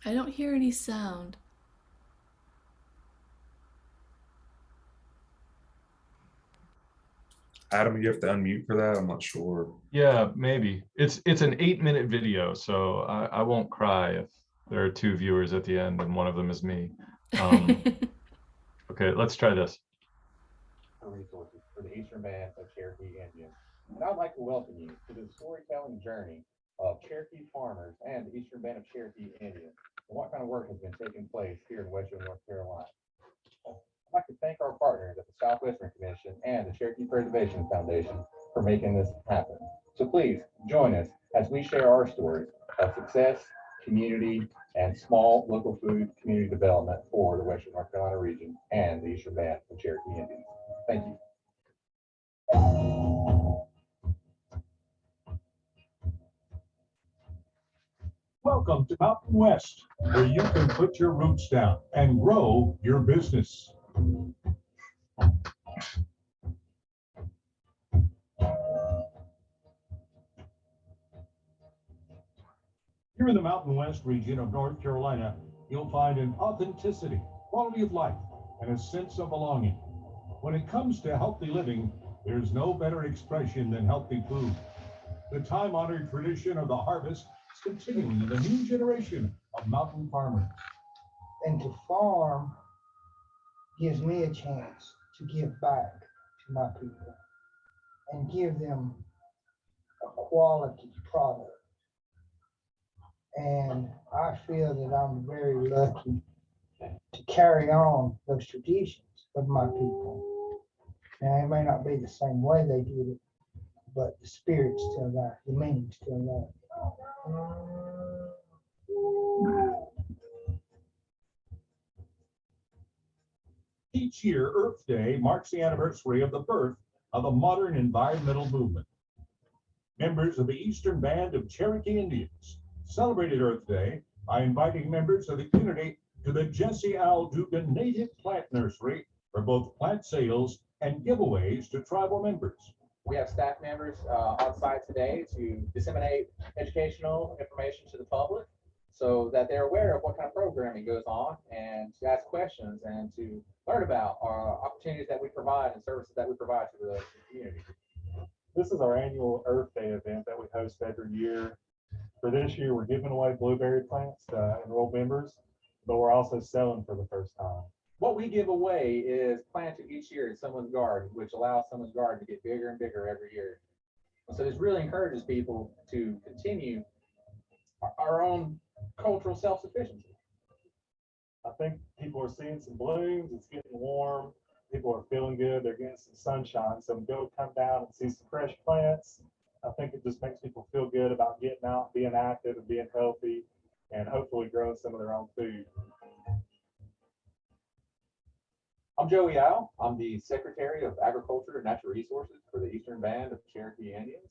I don't hear any sound. Adam, you have to unmute for that. I'm not sure. Yeah, maybe. It's an 8-minute video, so I won't cry if there are 2 viewers at the end and one of them is me. Okay, let's try this. Resources for the Eastern Band of Cherokee Indians. And I'd like to welcome you to the storytelling journey of Cherokee farmers and the Eastern Band of Cherokee Indians, and what kind of work has been taking place here in Western North Carolina. I'd like to thank our partners at the Southwestern Commission and the Cherokee Preservation Foundation for making this happen. So please join us as we share our stories of success, community, and small local food community development for the Western North Carolina region and the Eastern Band of Cherokee Indians. Thank you. Welcome to Mountain West, where you can put your roots down and grow your business. Here in the Mountain West region of North Carolina, you'll find an authenticity, quality of life, and a sense of belonging. When it comes to healthy living, there's no better expression than healthy food. The time-honored tradition of the harvest is continuing in the new generation of mountain farmers. And to farm gives me a chance to give back to my people and give them a quality product. And I feel that I'm very lucky to carry on those traditions of my people. Now, it may not be the same way they did it, but the spirit's still there, the meaning's still there. Each year, Earth Day marks the anniversary of the birth of the modern environmental movement. Members of the Eastern Band of Cherokee Indians celebrated Earth Day by inviting members of the community to the Jesse Al Dugan Native Plant Nursery for both plant sales and giveaways to tribal members. We have staff members on site today to disseminate educational information to the public so that they're aware of what kind of programming goes on and to ask questions and to learn about our opportunities that we provide and services that we provide to the community. This is our annual Earth Day event that we host every year. For this year, we're giving away blueberry plants to enrolled members, but we're also selling for the first time. What we give away is planted each year in someone's garden, which allows someone's garden to get bigger and bigger every year. So this really encourages people to continue our own cultural self-sufficiency. I think people are seeing some blooms, it's getting warm, people are feeling good, they're getting some sunshine. So go come down and see some fresh plants. I think it just makes people feel good about getting out, being active and being healthy, and hopefully growing some of their own food. I'm Joey Al. I'm the Secretary of Agriculture and Natural Resources for the Eastern Band of Cherokee Indians.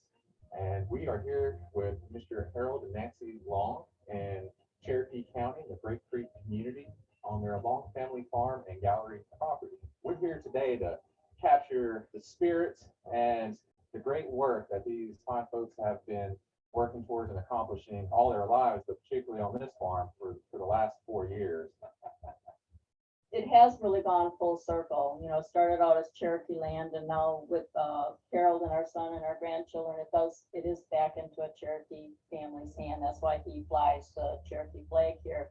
And we are here with Mr. Harold and Nancy Long in Cherokee County, the Great Creek community, on their Long family farm and gallery property. We're here today to capture the spirit and the great work that these fine folks have been working towards and accomplishing all their lives, but particularly on this farm for the last 4 years. It has really gone full circle. You know, started out as Cherokee land, and now with Harold and our son and our grandchildren, it is back into a Cherokee family's hand. That's why he flies the Cherokee flag here.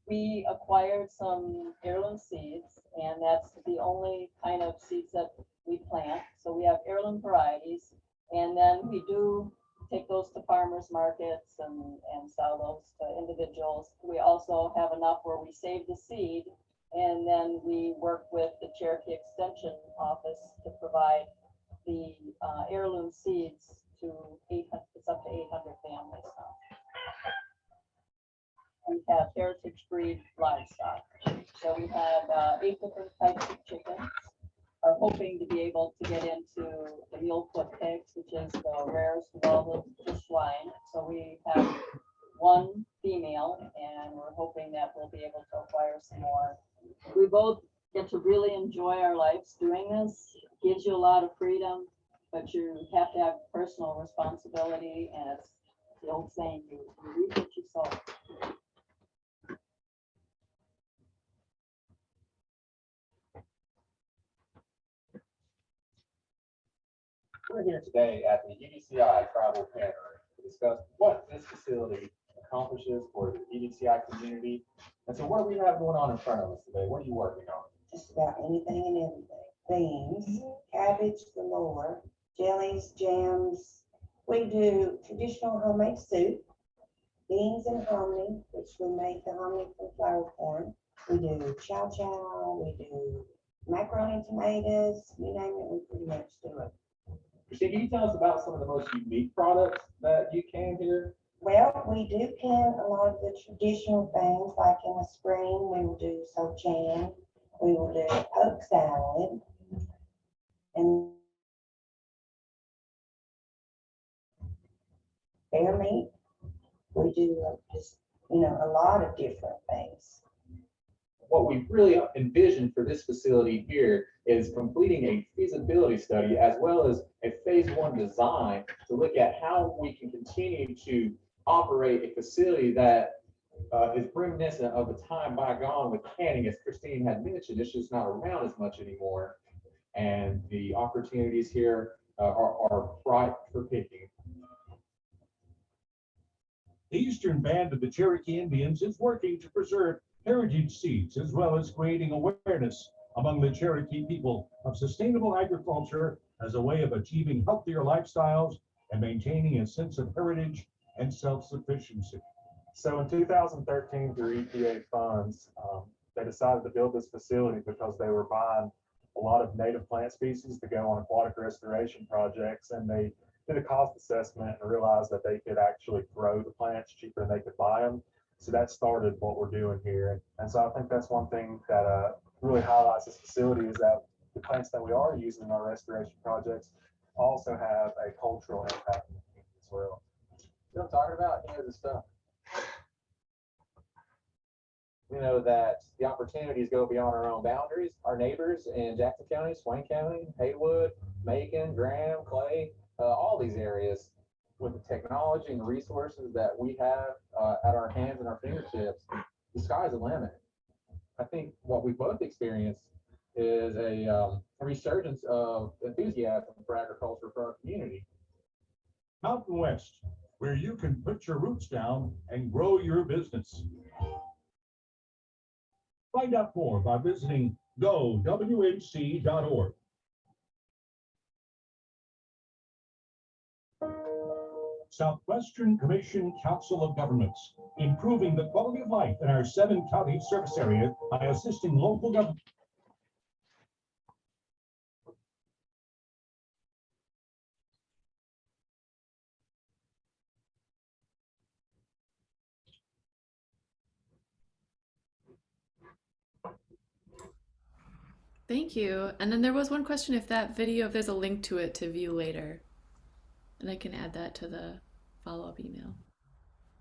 We acquired some heirloom seeds, and that's the only kind of seeds that we plant. So we have heirloom varieties, and then we do take those to farmers markets and sell those to individuals. We also have enough where we save the seed, and then we work with the Cherokee Extension Office to provide the heirloom seeds to 800, it's up to 800 families now. We have heritage breed livestock. So we have 8 different types of chickens. Are hoping to be able to get into the mule-foot pigs, which is the rarest of all the swine. So we have 1 female, and we're hoping that we'll be able to acquire some more. We both get to really enjoy our lives doing this. It gives you a lot of freedom, but you have to have personal responsibility, and it's the old saying, you reap what you sow. We're here today at the EDCI Tribal Pantry to discuss what this facility accomplishes for the EDCI community. And so what do we have going on in front of us today? What are you working on? Just about anything and everything. Beans, cabbage galore, jellies, jams. We do traditional homemade soup, beans and hominy, which we make the hominy from flour corn. We do chow chow, we do macaroni and tomatoes, you name it, we pretty much do it. Christine, can you tell us about some of the most unique products that you can here? Well, we do can a lot of the traditional things, like in the spring, we will do sochan, we will do poke salad, and bear meat. We do just, a lot of different things. What we really envisioned for this facility here is completing a feasibility study as well as a phase 1 design to look at how we can continue to operate a facility that is reminiscent of the time bygone with canning, as Christine had mentioned. It's just not around as much anymore, and the opportunities here are ripe for picking. The Eastern Band of the Cherokee Indians is working to preserve heritage seeds as well as creating awareness among the Cherokee people of sustainable agriculture as a way of achieving healthier lifestyles and maintaining a sense of heritage and self-sufficiency. So in 2013, through EPA funds, they decided to build this facility because they were buying a lot of native plant species to go on aquatic restoration projects, and they did a cost assessment and realized that they could actually grow the plants cheaper than they could buy them. So that started what we're doing here. And so I think that's one thing that really highlights this facility, is that the plants that we are using in our restoration projects also have a cultural impact in the community as well. You know what I'm talking about? Any of this stuff. We know that the opportunities go beyond our own boundaries. Our neighbors in Jackson County, Swain County, Haywood, Macon, Graham, Clay, all these areas, with the technology and the resources that we have at our hands and our fingertips, the sky's the limit. I think what we both experienced is a resurgence of enthusiasm for agriculture for our community. Mountain West, where you can put your roots down and grow your business. Find out more by visiting gowhc.org. Southwestern Commission Council of Governments, improving the quality of life in our 7-county service area by assisting local government. Thank you. And then there was one question, if there's a link to it to view later. And I can add that to the follow-up email.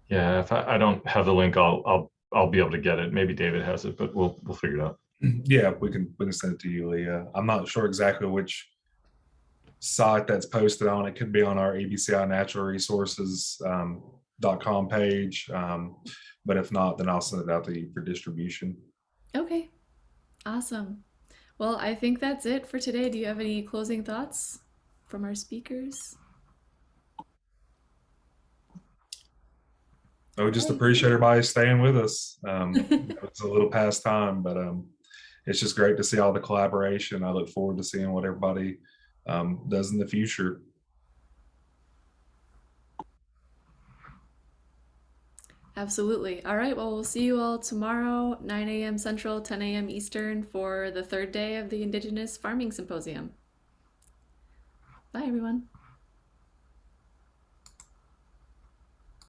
Yeah, if I don't have the link, I'll be able to get it. Maybe David has it, but we'll figure it out. Yeah, we can send it to you, Leah. I'm not sure exactly which site that's posted on. It could be on our ABCI Natural Resources .com page, but if not, then I'll send it out to you for distribution. Okay, awesome. Well, I think that's it for today. Do you have any closing thoughts from our speakers? I would just appreciate everybody staying with us. It's a little past time, but it's just great to see all the collaboration. I look forward to seeing what everybody does in the future. Absolutely. All right, well, we'll see you all tomorrow, 9 a.m. Central, 10 a.m. Eastern, for the third day of the Indigenous Farming Symposium. Bye, everyone.